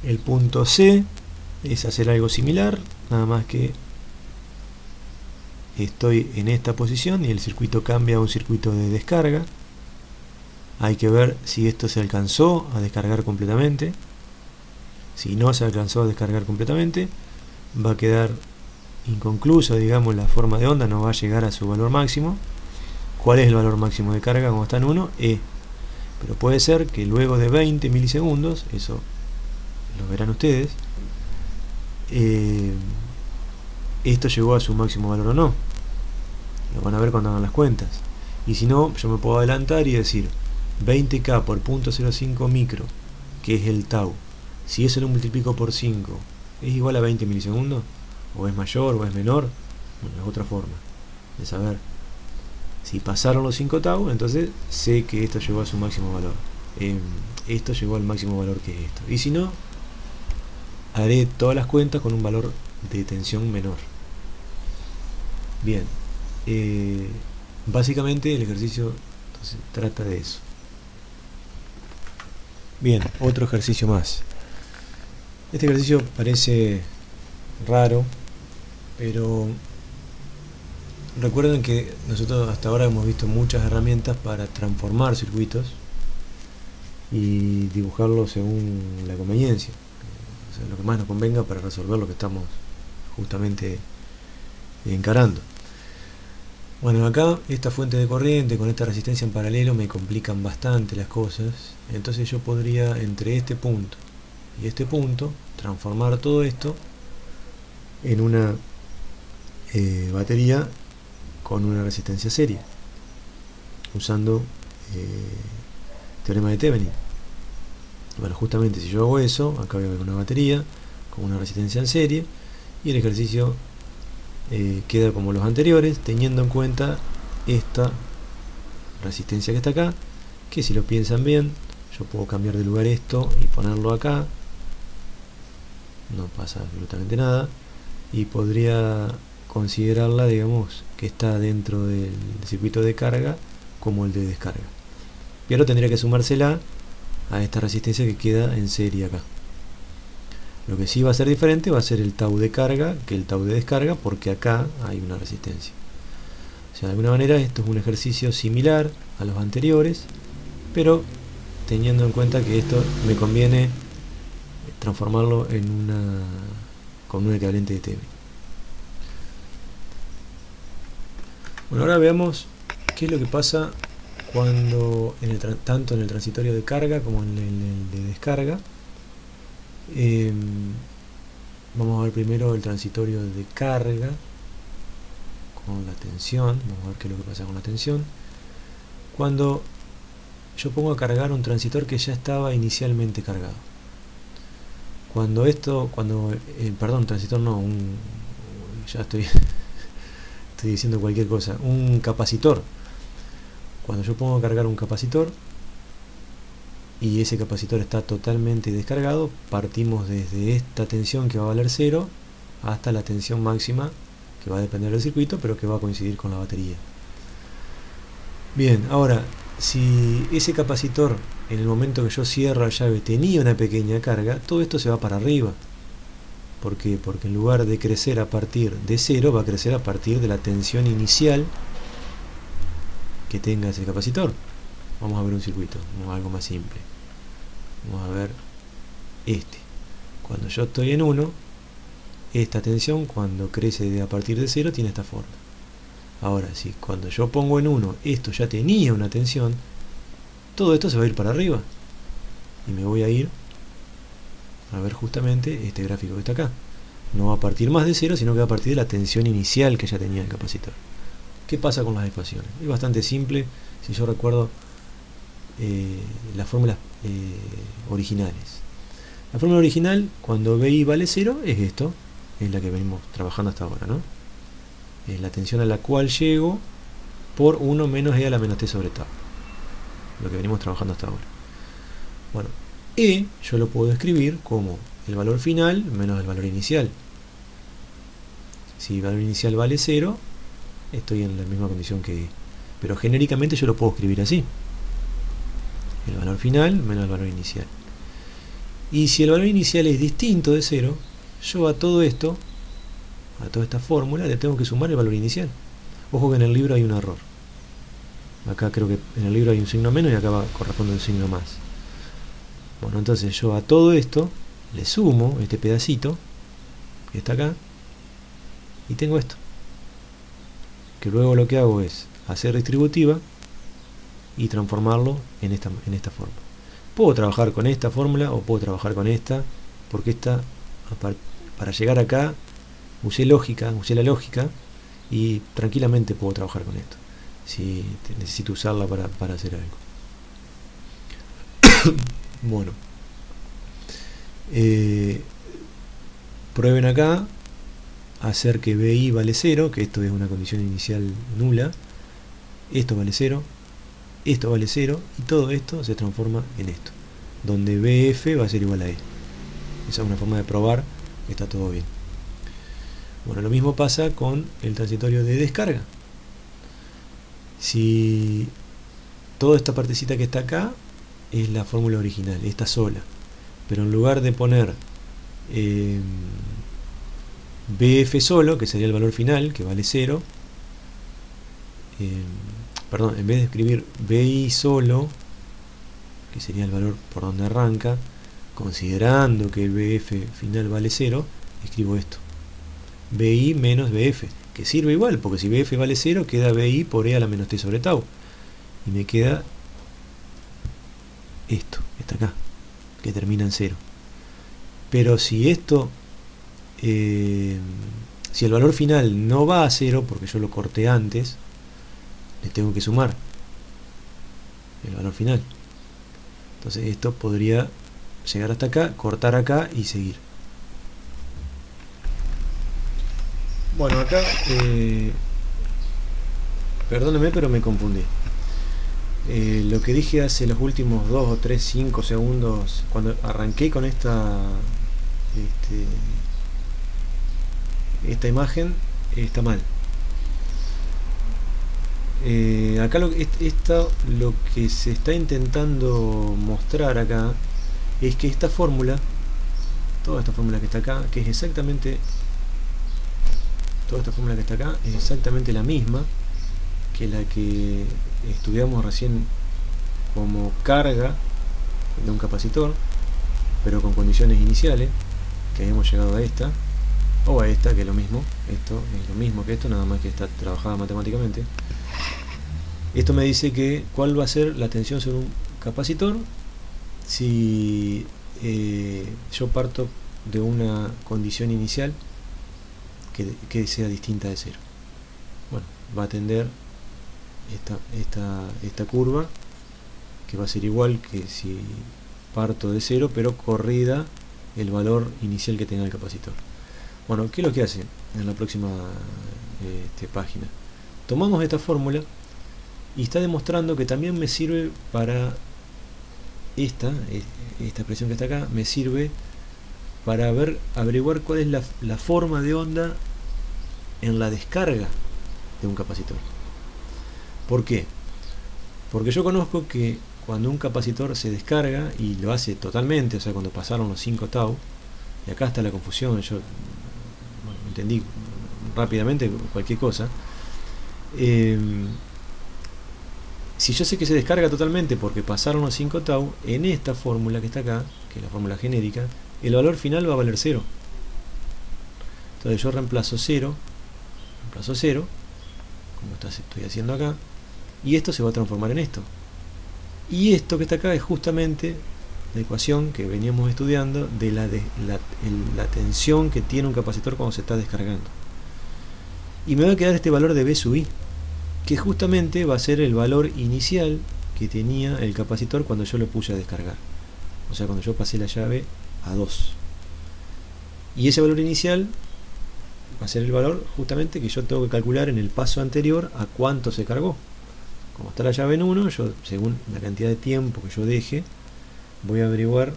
Speaker 1: El punto C es hacer algo similar, nada más que estoy en esta posición y el circuito cambia a un circuito de descarga. Hay que ver si esto se alcanzó a descargar completamente. Si no se alcanzó a descargar completamente, va a quedar inconcluso, digamos, la forma de onda, no va a llegar a su valor máximo. ¿Cuál es el valor máximo de carga? Como está en 1, E. Pero puede ser que luego de 20 milisegundos, eso lo verán ustedes, esto llegó a su máximo valor o no. Lo van a ver cuando hagan las cuentas. Y si no, yo me puedo adelantar y decir 20K por 0.05 micro, que es el tau, si eso lo multiplico por 5, ¿es igual a 20 milisegundos? ¿O es mayor o es menor? Bueno, es otra forma de saber. Si pasaron los 5 tau, entonces sé que esto llegó a su máximo valor. Esto llegó al máximo valor que es esto. Y si no, haré todas las cuentas con un valor de tensión menor. Bien, básicamente el ejercicio entonces trata de eso. Bien, otro ejercicio más. Este ejercicio parece raro, pero recuerden que nosotros hasta ahora hemos visto muchas herramientas para transformar circuitos y dibujarlos según la conveniencia, o sea, lo que más nos convenga para resolver lo que estamos justamente encarando. Bueno, acá esta fuente de corriente con esta resistencia en paralelo me complican bastante las cosas, entonces yo podría entre este punto y este punto transformar todo esto en una batería con una resistencia serie usando teorema de Thevenin. Bueno, justamente si yo hago eso, acá voy a ver una batería con una resistencia en serie y el ejercicio queda como los anteriores, teniendo en cuenta esta resistencia que está acá, que si lo piensan bien, yo puedo cambiar de lugar esto y ponerlo acá, no pasa absolutamente nada, y podría considerarla, digamos, que está dentro del circuito de carga como el de descarga, pero tendría que sumársela a esta resistencia que queda en serie acá. Lo que sí va a ser diferente va a ser el tau de carga que el tau de descarga, porque acá hay una resistencia. O sea, de alguna manera esto es un ejercicio similar a los anteriores, pero teniendo en cuenta que esto me conviene transformarlo en con un equivalente de Thevenin. Bueno, ahora veamos qué es lo que pasa cuando tanto en el transitorio de carga como en el de descarga. Vamos a ver primero el transitorio de carga con la tensión. Vamos a ver qué es lo que pasa con la tensión cuando yo pongo a cargar un transitor que ya estaba inicialmente cargado. Perdón, transitor no, ya estoy diciendo cualquier cosa, un capacitor. Cuando yo pongo a cargar un capacitor y ese capacitor está totalmente descargado, partimos desde esta tensión que va a valer 0 hasta la tensión máxima que va a depender del circuito, pero que va a coincidir con la batería. Bien, ahora, si ese capacitor en el momento que yo cierro la llave tenía una pequeña carga, todo esto se va para arriba. ¿Por qué? Porque en lugar de crecer a partir de 0, va a crecer a partir de la tensión inicial que tenga ese capacitor. Vamos a ver un circuito, vamos a algo más simple. Vamos a ver este. Cuando yo estoy en 1, esta tensión cuando crece a partir de 0 tiene esta forma. Ahora, si cuando yo pongo en 1 esto ya tenía una tensión, todo esto se va a ir para arriba. Y me voy a ir a ver justamente este gráfico que está acá. No va a partir más de 0, sino que va a partir de la tensión inicial que ya tenía el capacitor. ¿Qué pasa con las ecuaciones? Es bastante simple, si yo recuerdo las fórmulas originales. La fórmula original, cuando BI vale 0, es esto, es la que venimos trabajando hasta ahora, ¿no? Es la tensión a la cual llego por 1 menos E a la menos T sobre tau. Lo que venimos trabajando hasta ahora. Bueno, E yo lo puedo escribir como el valor final menos el valor inicial. Si el valor inicial vale 0, estoy en la misma condición que E. Pero genéricamente yo lo puedo escribir así. el valor final menos el valor inicial. Y si el valor inicial es distinto de 0, yo a todo esto, a toda esta fórmula, le tengo que sumar el valor inicial. Ojo que en el libro hay un error. Acá creo que en el libro hay un signo menos y acá corresponde un signo más. Bueno, entonces yo a todo esto le sumo este pedacito que está acá y tengo esto. Que luego lo que hago es hacer distributiva y transformarlo en esta forma. Puedo trabajar con esta fórmula o puedo trabajar con esta, porque esta, para llegar acá, usé la lógica y tranquilamente puedo trabajar con esto, si necesito usarla para hacer algo. Bueno, prueben acá hacer que BI vale 0, que esto es una condición inicial nula, esto vale 0, esto vale 0 y todo esto se transforma en esto, donde BF va a ser igual a E. Esa es una forma de probar que está todo bien. Bueno, lo mismo pasa con el transitorio de descarga. Si toda esta partecita que está acá es la fórmula original, esta sola, pero en lugar de poner BF solo, que sería el valor final, que vale 0, perdón, en vez de escribir BI solo, que sería el valor por donde arranca, considerando que el BF final vale 0, escribo esto, BI menos BF, que sirve igual, porque si BF vale 0, queda BI por E a la menos T sobre tau, y me queda esto, está acá, que termina en 0. Pero si esto, si el valor final no va a 0, porque yo lo corté antes, le tengo que sumar el valor final. Entonces esto podría llegar hasta acá, cortar acá y seguir. Bueno, acá perdónenme, pero me confundí. Lo que dije hace los últimos 2 o 3, 5 segundos, cuando arranqué con esta imagen, está mal. Acá lo que se está intentando mostrar acá es que esta fórmula, toda esta fórmula que está acá, que es exactamente, toda esta fórmula que está acá es exactamente la misma que la que estudiamos recién como carga de un capacitor, pero con condiciones iniciales, que habíamos llegado a esta, o a esta, que es lo mismo. Esto es lo mismo que esto, nada más que está trabajada matemáticamente. Esto me dice que cuál va a ser la tensión sobre un capacitor si yo parto de una condición inicial que sea distinta de 0. Bueno, va a tender esta curva, que va a ser igual que si parto de 0, pero corrida el valor inicial que tenga el capacitor. Bueno, ¿qué es lo que hace en la próxima página? Tomamos esta fórmula y está demostrando que también me sirve para esta expresión que está acá, me sirve para averiguar cuál es la forma de onda en la descarga de un capacitor. ¿Por qué? Porque yo conozco que cuando un capacitor se descarga, y lo hace totalmente, o sea, cuando pasaron los 5 tau, y acá está la confusión, yo entendí rápidamente cualquier cosa. Si yo sé que se descarga totalmente porque pasaron los 5 tau, en esta fórmula que está acá, que es la fórmula genérica, el valor final va a valer 0. Entonces yo reemplazo 0, como estoy haciendo acá, y esto se va a transformar en esto. Y esto que está acá es justamente la ecuación que veníamos estudiando de la tensión que tiene un capacitor cuando se está descargando. Y me va a quedar este valor de B sub I, que justamente va a ser el valor inicial que tenía el capacitor cuando yo lo puse a descargar. O sea, cuando yo pasé la llave a 2. Y ese valor inicial va a ser el valor justamente que yo tengo que calcular en el paso anterior a cuánto se cargó. Como está la llave en 1, yo, según la cantidad de tiempo que yo deje, voy a averiguar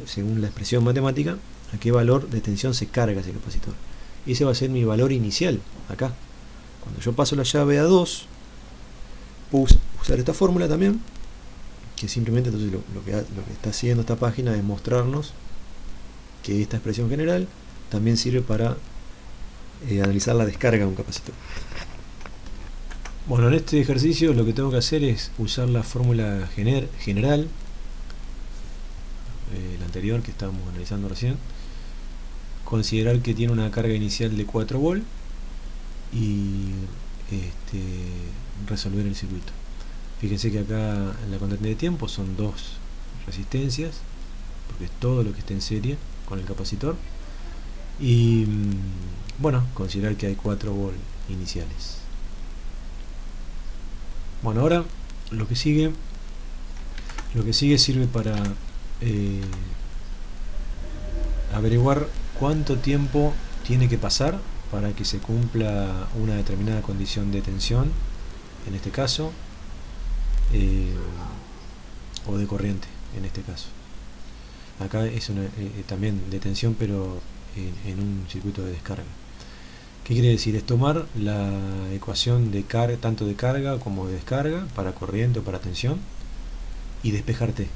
Speaker 1: según la expresión matemática, a qué valor de tensión se carga ese capacitor. Y ese va a ser mi valor inicial acá. Cuando yo paso la llave a 2, puedo usar esta fórmula también, que simplemente entonces lo que está haciendo esta página es mostrarnos que esta expresión general también sirve para analizar la descarga de un capacitor. Bueno, en este ejercicio lo que tengo que hacer es usar la fórmula general, la anterior que estábamos analizando recién, considerar que tiene una carga inicial de 4 volt y resolver el circuito. Fíjense que acá en la constante de tiempo son 2 resistencias, porque es todo lo que está en serie con el capacitor, y bueno, considerar que hay 4 volt iniciales. Bueno, ahora lo que sigue sirve para averiguar cuánto tiempo tiene que pasar para que se cumpla una determinada condición de tensión, en este caso, o de corriente, en este caso. Acá es una, también de tensión, pero en un circuito de descarga. ¿Qué quiere decir? Es tomar la ecuación de carga, tanto de carga como de descarga, para corriente o para tensión, y despejar T.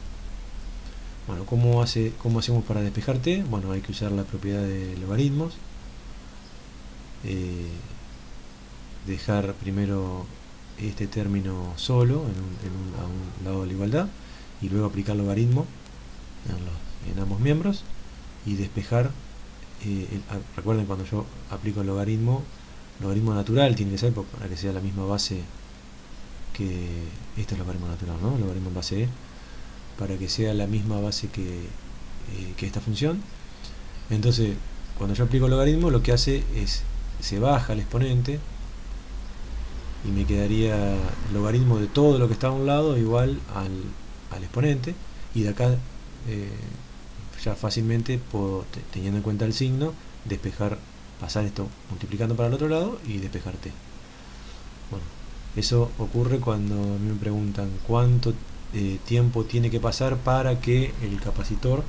Speaker 1: Bueno, ¿cómo hacemos para despejar T? Bueno, hay que usar la propiedad de logaritmos. Dejar primero este término solo a un lado de la igualdad, y luego aplicar logaritmo en ambos miembros y despejar. Recuerden, cuando yo aplico el logaritmo natural tiene que ser para que sea la misma base que este es el logaritmo natural, ¿no? El logaritmo en base E, para que sea la misma base que esta función. Entonces, cuando yo aplico el logaritmo, lo que hace es se baja el exponente y me quedaría el logaritmo de todo lo que está a un lado igual al exponente, y de acá ya fácilmente puedo, teniendo en cuenta el signo, despejar, pasar esto multiplicando para el otro lado y despejar T. Bueno, eso ocurre cuando a mí me preguntan cuánto tiempo tiene que pasar para que el capacitor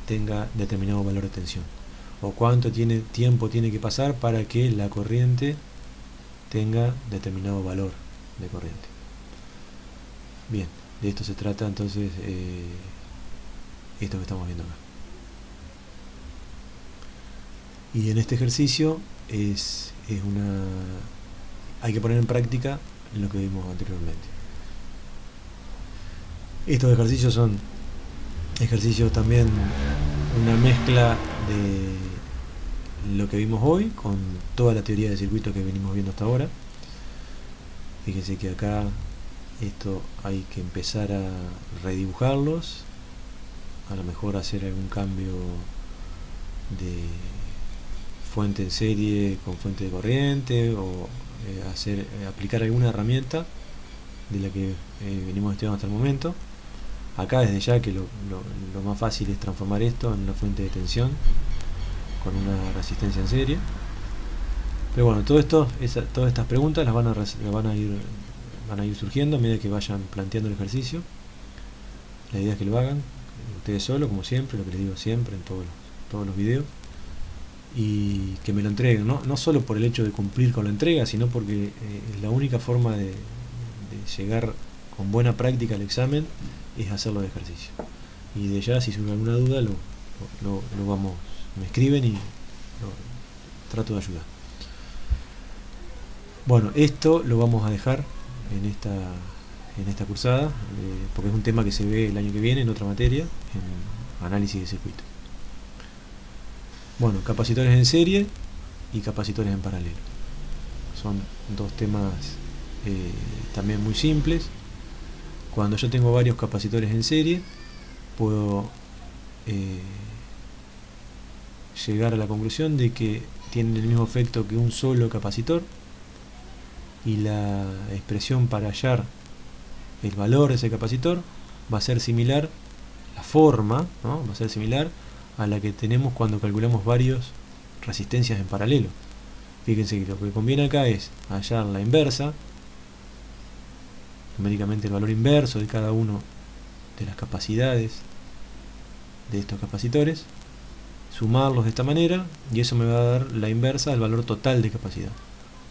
Speaker 1: tenga determinado valor de tensión, o cuánto tiempo tiene que pasar para que la corriente tenga determinado valor de corriente. Bien, de esto se trata entonces esto que estamos viendo acá. Y en este ejercicio hay que poner en práctica lo que vimos anteriormente. Estos ejercicios son ejercicios también, una mezcla de lo que vimos hoy con toda la teoría de circuito que venimos viendo hasta ahora. Fíjense que acá esto hay que empezar a redibujarlos, a lo mejor hacer algún cambio de fuente en serie con fuente de corriente, o aplicar alguna herramienta de la que venimos estudiando hasta el momento. Acá desde ya que lo más fácil es transformar esto en una fuente de tensión con una resistencia en serie. Pero bueno, todas estas preguntas las van a ir surgiendo a medida que vayan planteando el ejercicio. La idea es que lo hagan ustedes solos, como siempre, lo que les digo siempre en todos los videos, y que me lo entreguen, no solo por el hecho de cumplir con la entrega, sino porque es la única forma de llegar con buena práctica al examen, es hacerlo de ejercicio. Y de ya, si surge alguna duda, me escriben y trato de ayudar. Bueno, esto lo vamos a dejar en esta cursada, porque es un tema que se ve el año que viene en otra materia, en análisis de circuito. Bueno, capacitores en serie y capacitores en paralelo. Son dos temas también muy simples. Cuando yo tengo varios capacitores en serie, puedo llegar a la conclusión de que tienen el mismo efecto que un solo capacitor, y la expresión para hallar el valor de ese capacitor va a ser similar, la forma, ¿no? Va a ser similar a la que tenemos cuando calculamos varias resistencias en paralelo. Fíjense que lo que conviene acá es hallar la inversa, numéricamente el valor inverso de cada uno de las capacidades de estos capacitores, sumarlos de esta manera, y eso me va a dar la inversa del valor total de capacidad.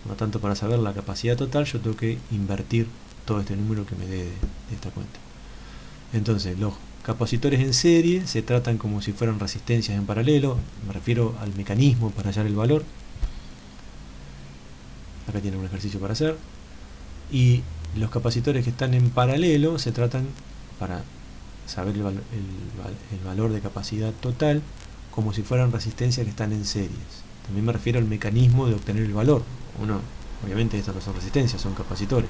Speaker 1: Por lo tanto, para saber la capacidad total, yo tengo que invertir todo este número que me dé de esta cuenta. Entonces los capacitores en serie se tratan como si fueran resistencias en paralelo, me refiero al mecanismo para hallar el valor. Acá tienen un ejercicio para hacer. Y los capacitores que están en paralelo se tratan, para saber el valor de capacidad total, como si fueran resistencias que están en series. También me refiero al mecanismo de obtener el valor. Obviamente estas no son resistencias, son capacitores.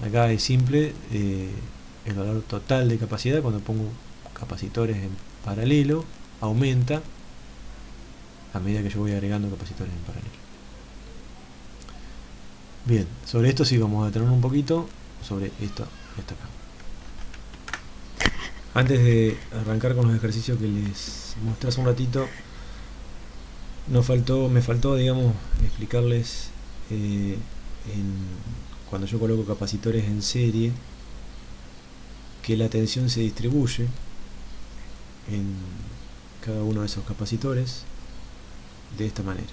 Speaker 1: Acá es simple, el valor total de capacidad cuando pongo capacitores en paralelo aumenta a medida que yo voy agregando capacitores en paralelo. Bien, sobre esto sí vamos a detenernos un poquito, sobre esto acá. Antes de arrancar con los ejercicios que les mostré hace un ratito, me faltó, digamos, explicarles cuando yo coloco capacitores en serie, que la tensión se distribuye en cada uno de esos capacitores de esta manera.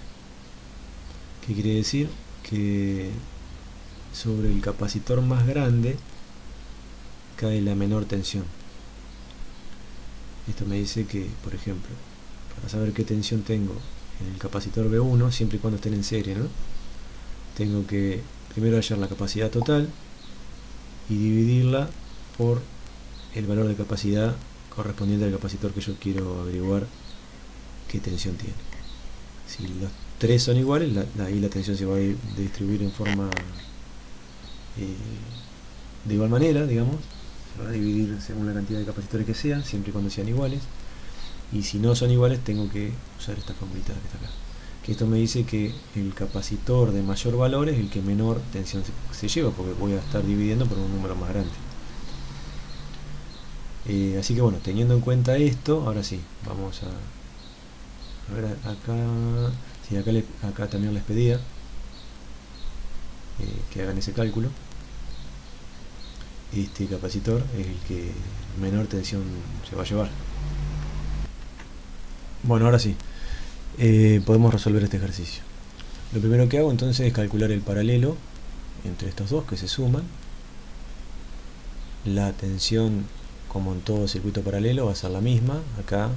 Speaker 1: ¿Qué quiere decir? Que sobre el capacitor más grande cae la menor tensión. Esto me dice que, por ejemplo, para saber qué tensión tengo en el capacitor B1, siempre y cuando estén en serie, ¿no? Tengo que primero hallar la capacidad total y dividirla por el valor de capacidad correspondiente al capacitor que yo quiero averiguar qué tensión tiene. Si los tres son iguales, ahí la tensión se va a distribuir en forma de igual manera, digamos. Se va a dividir según la cantidad de capacitores que sean, siempre y cuando sean iguales. Y si no son iguales, tengo que usar esta formulita que está acá. Que esto me dice que el capacitor de mayor valor es el que menor tensión se lleva, porque voy a estar dividiendo por un número más grande. Así que bueno, teniendo en cuenta esto, ahora sí, vamos a ver acá. Sí, acá también les pedía que hagan ese cálculo. Este capacitor es el que menor tensión se va a llevar. Bueno, ahora sí, podemos resolver este ejercicio. Lo primero que hago entonces es calcular el paralelo entre estos dos que se suman. La tensión, como en todo circuito paralelo, va a ser la misma acá,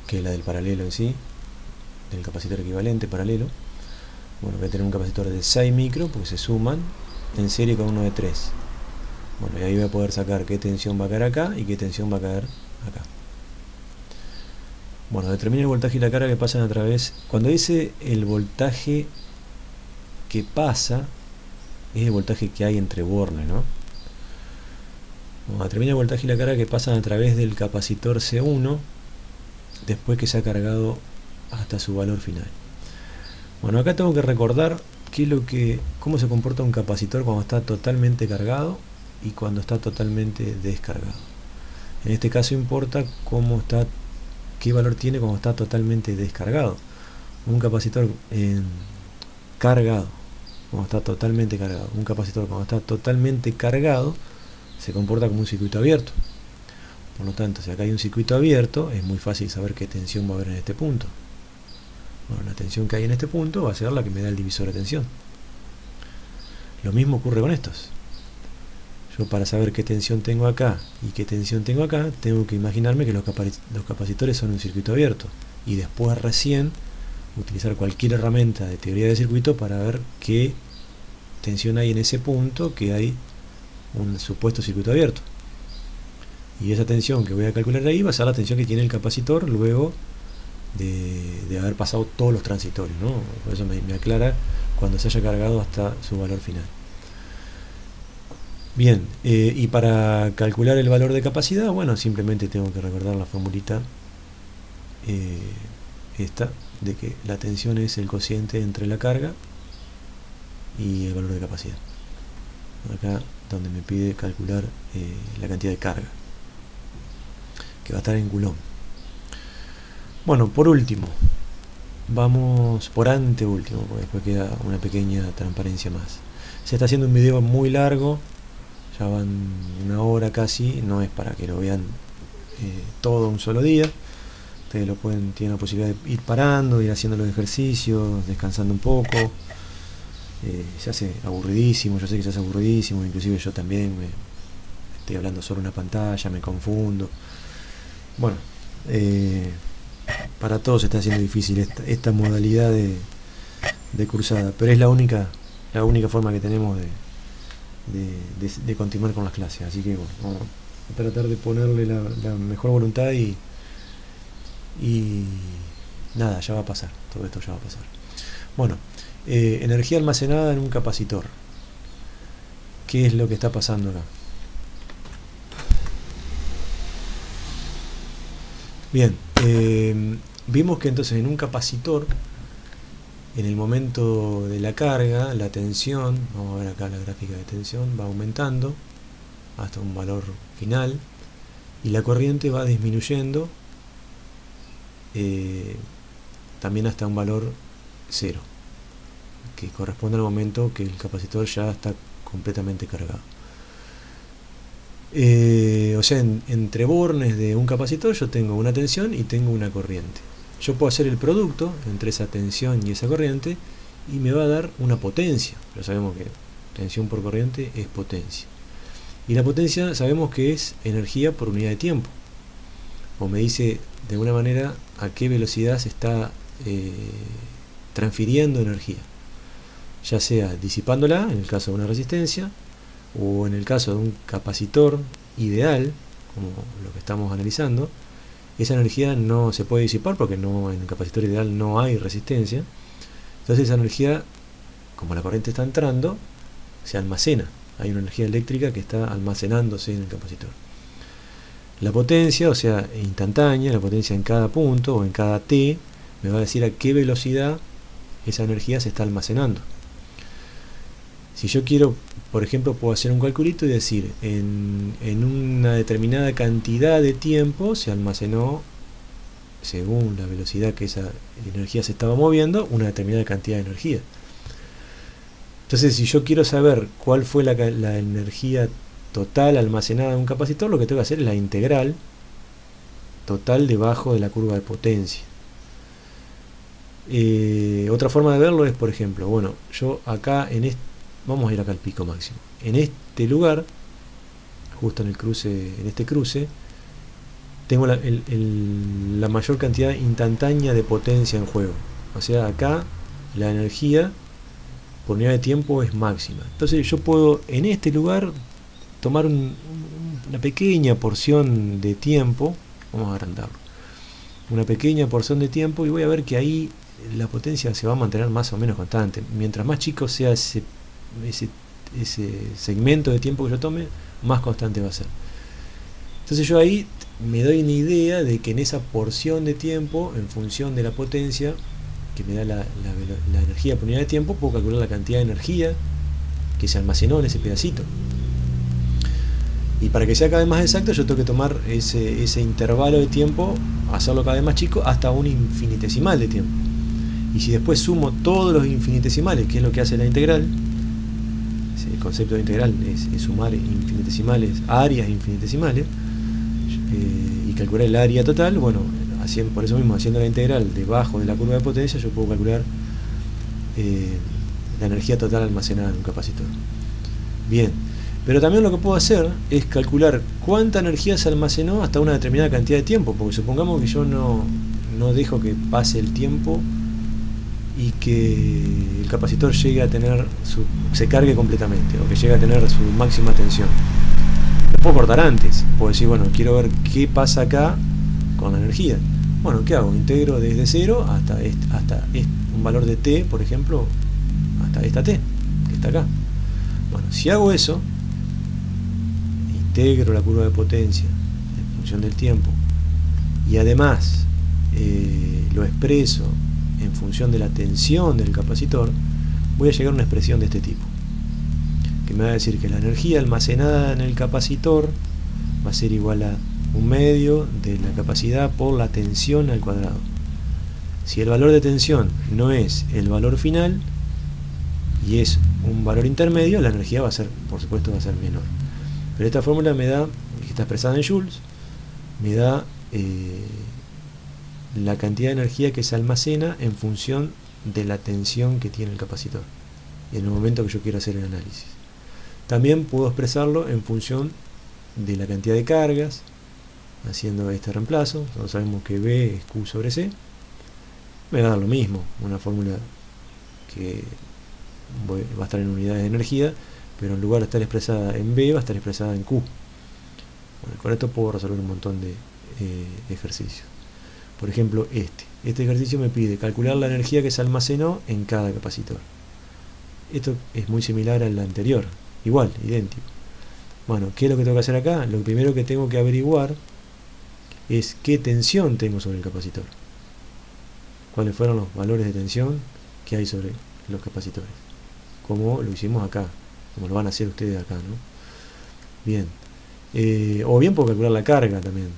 Speaker 1: que la del paralelo en sí, del capacitor equivalente paralelo. Bueno, voy a tener un capacitor de 6 micro porque se suman en serie con uno de 3. Bueno, y ahí voy a poder sacar qué tensión va a caer acá y qué tensión va a caer acá. Bueno, determina el voltaje y la carga que pasan a través. Cuando dice el voltaje que pasa, es el voltaje que hay entre bornes, ¿no? Bueno, determina el voltaje y la carga que pasan a través del capacitor C1 después que se ha cargado hasta su valor final. Bueno, acá tengo que recordar cómo se comporta un capacitor cuando está totalmente cargado y cuando está totalmente descargado. En este caso importa qué valor tiene cuando está totalmente descargado. Un capacitor cargado, cuando está totalmente cargado. Un capacitor cuando está totalmente cargado se comporta como un circuito abierto. Por lo tanto, si acá hay un circuito abierto, es muy fácil saber qué tensión va a haber en este punto. Bueno, la tensión que hay en este punto va a ser la que me da el divisor de tensión. Lo mismo ocurre con estos. Yo, para saber qué tensión tengo acá y qué tensión tengo acá, tengo que imaginarme que los capacitores son un circuito abierto y después recién utilizar cualquier herramienta de teoría de circuito para ver qué tensión hay en ese punto que hay un supuesto circuito abierto. Y esa tensión que voy a calcular ahí va a ser la tensión que tiene el capacitor luego de haber pasado todos los transitorios, ¿no? Por eso me aclara cuando se haya cargado hasta su valor final. Bien, y para calcular el valor de capacidad, bueno, simplemente tengo que recordar la formulita esta, de que la tensión es el cociente entre la carga y el valor de capacidad. Acá donde me pide calcular la cantidad de carga, que va a estar en Coulomb. Bueno, por último, vamos por anteúltimo, porque después queda una pequeña transparencia más. Se está haciendo un video muy largo, ya van una hora casi, no es para que lo vean todo un solo día. Ustedes tienen la posibilidad de ir parando, ir haciendo los ejercicios, descansando un poco, se hace aburridísimo, yo sé que se hace aburridísimo, inclusive yo también estoy hablando sobre una pantalla, me confundo. Bueno, para todos está siendo difícil esta modalidad de cursada, pero es la única forma que tenemos de continuar con las clases, así que bueno, vamos a tratar de ponerle la mejor voluntad y nada, ya va a pasar, todo esto ya va a pasar. Bueno, energía almacenada en un capacitor. ¿Qué es lo que está pasando acá? Bien, vimos que entonces en un capacitor, en el momento de la carga, la tensión, vamos a ver acá la gráfica de tensión, va aumentando hasta un valor final y la corriente va disminuyendo también hasta un valor 0, que corresponde al momento que el capacitor ya está completamente cargado. O sea, entre bornes de un capacitor yo tengo una tensión y tengo una corriente. Yo puedo hacer el producto entre esa tensión y esa corriente y me va a dar una potencia. Pero sabemos que tensión por corriente es potencia. Y la potencia sabemos que es energía por unidad de tiempo. O me dice de alguna manera a qué velocidad se está transfiriendo energía. Ya sea disipándola, en el caso de una resistencia, o en el caso de un capacitor ideal, como lo que estamos analizando, esa energía no se puede disipar porque en un capacitor ideal no hay resistencia. Entonces esa energía, como la corriente está entrando, se almacena. Hay una energía eléctrica que está almacenándose en el capacitor. La potencia, o sea, instantánea, la potencia en cada punto o en cada t, me va a decir a qué velocidad esa energía se está almacenando. Si yo quiero, por ejemplo, puedo hacer un calculito y decir, en una determinada cantidad de tiempo se almacenó, según la velocidad que esa energía se estaba moviendo, una determinada cantidad de energía. Entonces, si yo quiero saber cuál fue la energía total almacenada en un capacitor, lo que tengo que hacer es la integral total debajo de la curva de potencia. Otra forma de verlo es, por ejemplo, bueno, yo acá vamos a ir acá al pico máximo. En este lugar, justo en este cruce, tengo la mayor cantidad instantánea de potencia en juego. O sea, acá la energía por unidad de tiempo es máxima. Entonces yo puedo en este lugar tomar una pequeña porción de tiempo, vamos a agrandarlo, una pequeña porción de tiempo, y voy a ver que ahí la potencia se va a mantener más o menos constante. Mientras más chico sea ese segmento de tiempo que yo tome, más constante va a ser. Entonces yo ahí me doy una idea de que en esa porción de tiempo, en función de la potencia que me da la energía por unidad de tiempo, puedo calcular la cantidad de energía que se almacenó en ese pedacito. Y para que sea cada vez más exacto, yo tengo que tomar ese intervalo de tiempo, hacerlo cada vez más chico, hasta un infinitesimal de tiempo. Y si después sumo todos los infinitesimales, que es lo que hace la integral, el concepto de integral es sumar infinitesimales, áreas infinitesimales, y calcular el área total, bueno, por eso mismo, haciendo la integral debajo de la curva de potencia, yo puedo calcular la energía total almacenada en un capacitor. Bien, pero también lo que puedo hacer es calcular cuánta energía se almacenó hasta una determinada cantidad de tiempo, porque supongamos que yo no dejo que pase el tiempo y que el capacitor llegue a tener se cargue completamente, o que llegue a tener su máxima tensión. Lo puedo cortar antes, puedo decir, bueno, quiero ver qué pasa acá con la energía. Bueno, ¿qué hago? Integro desde 0 hasta un valor de t, por ejemplo, hasta esta t, que está acá. Bueno, si hago eso, integro la curva de potencia en función del tiempo, y además lo expreso en función de la tensión del capacitor, voy a llegar a una expresión de este tipo, que me va a decir que la energía almacenada en el capacitor va a ser igual a 1/2 de la capacidad por la tensión al cuadrado. Si el valor de tensión no es el valor final y es un valor intermedio, la energía va a ser, por supuesto, va a ser menor. Pero esta fórmula me da, que está expresada en joules, me da la cantidad de energía que se almacena en función de la tensión que tiene el capacitor. en el momento que yo quiera hacer el análisis. También puedo expresarlo en función de la cantidad de cargas, haciendo este reemplazo. Nosotros sabemos que B es Q sobre C. Me va a dar lo mismo, una fórmula que va a estar en unidades de energía, pero en lugar de estar expresada en B, va a estar expresada en Q. Bueno, con esto puedo resolver un montón de ejercicios. Por ejemplo, este ejercicio me pide calcular la energía que se almacenó en cada capacitor. Esto es muy similar al anterior, igual, idéntico. Bueno, ¿qué es lo que tengo que hacer acá? Lo primero que tengo que averiguar es qué tensión tengo sobre el capacitor. Cuáles fueron los valores de tensión que hay sobre los capacitores. Como lo hicimos acá, como lo van a hacer ustedes acá, ¿no? Bien. O bien puedo calcular la carga también.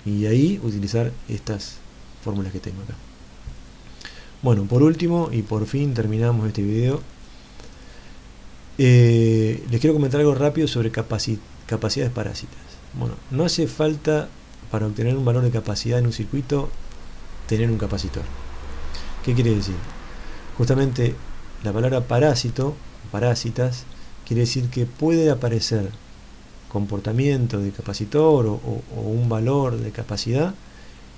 Speaker 1: Y ahí utilizar estas fórmulas que tengo acá. Bueno, por último y por fin terminamos este video. Les quiero comentar algo rápido sobre capacidades parásitas. Bueno, no hace falta para obtener un valor de capacidad en un circuito tener un capacitor. ¿Qué quiere decir? Justamente la palabra parásito, parásitas, quiere decir que puede aparecer comportamiento de capacitor o un valor de capacidad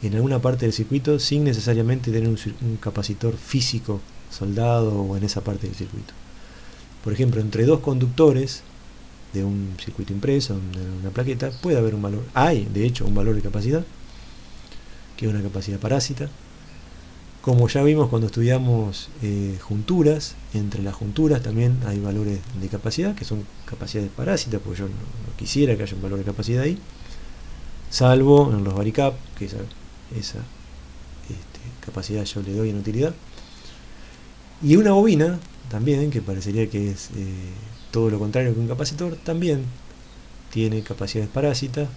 Speaker 1: en alguna parte del circuito sin necesariamente tener un capacitor físico soldado o en esa parte del circuito. Por ejemplo, entre dos conductores de un circuito impreso, de una plaqueta, puede haber un valor, hay de hecho un valor de capacidad, que es una capacidad parásita. Como ya vimos cuando estudiamos junturas, entre las junturas también hay valores de capacidad, que son capacidades parásitas, porque yo no quisiera que haya un valor de capacidad ahí, salvo en los varicap, que esa capacidad yo le doy en utilidad. Y una bobina, también, que parecería que es todo lo contrario que un capacitor, también tiene capacidades parásitas,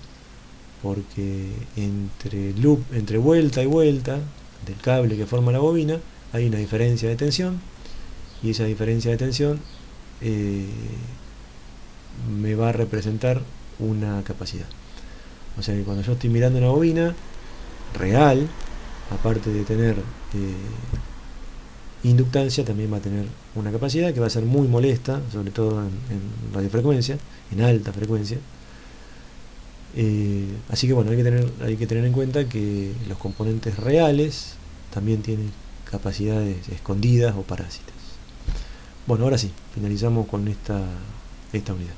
Speaker 1: porque entre vuelta y vuelta del cable que forma la bobina hay una diferencia de tensión, y esa diferencia de tensión me va a representar una capacidad. O sea que cuando yo estoy mirando una bobina real, aparte de tener inductancia, también va a tener una capacidad que va a ser muy molesta, sobre todo en radiofrecuencia, en alta frecuencia. Así que bueno, hay que tener en cuenta que los componentes reales también tienen capacidades escondidas o parásitas. Bueno, ahora sí, finalizamos con esta unidad.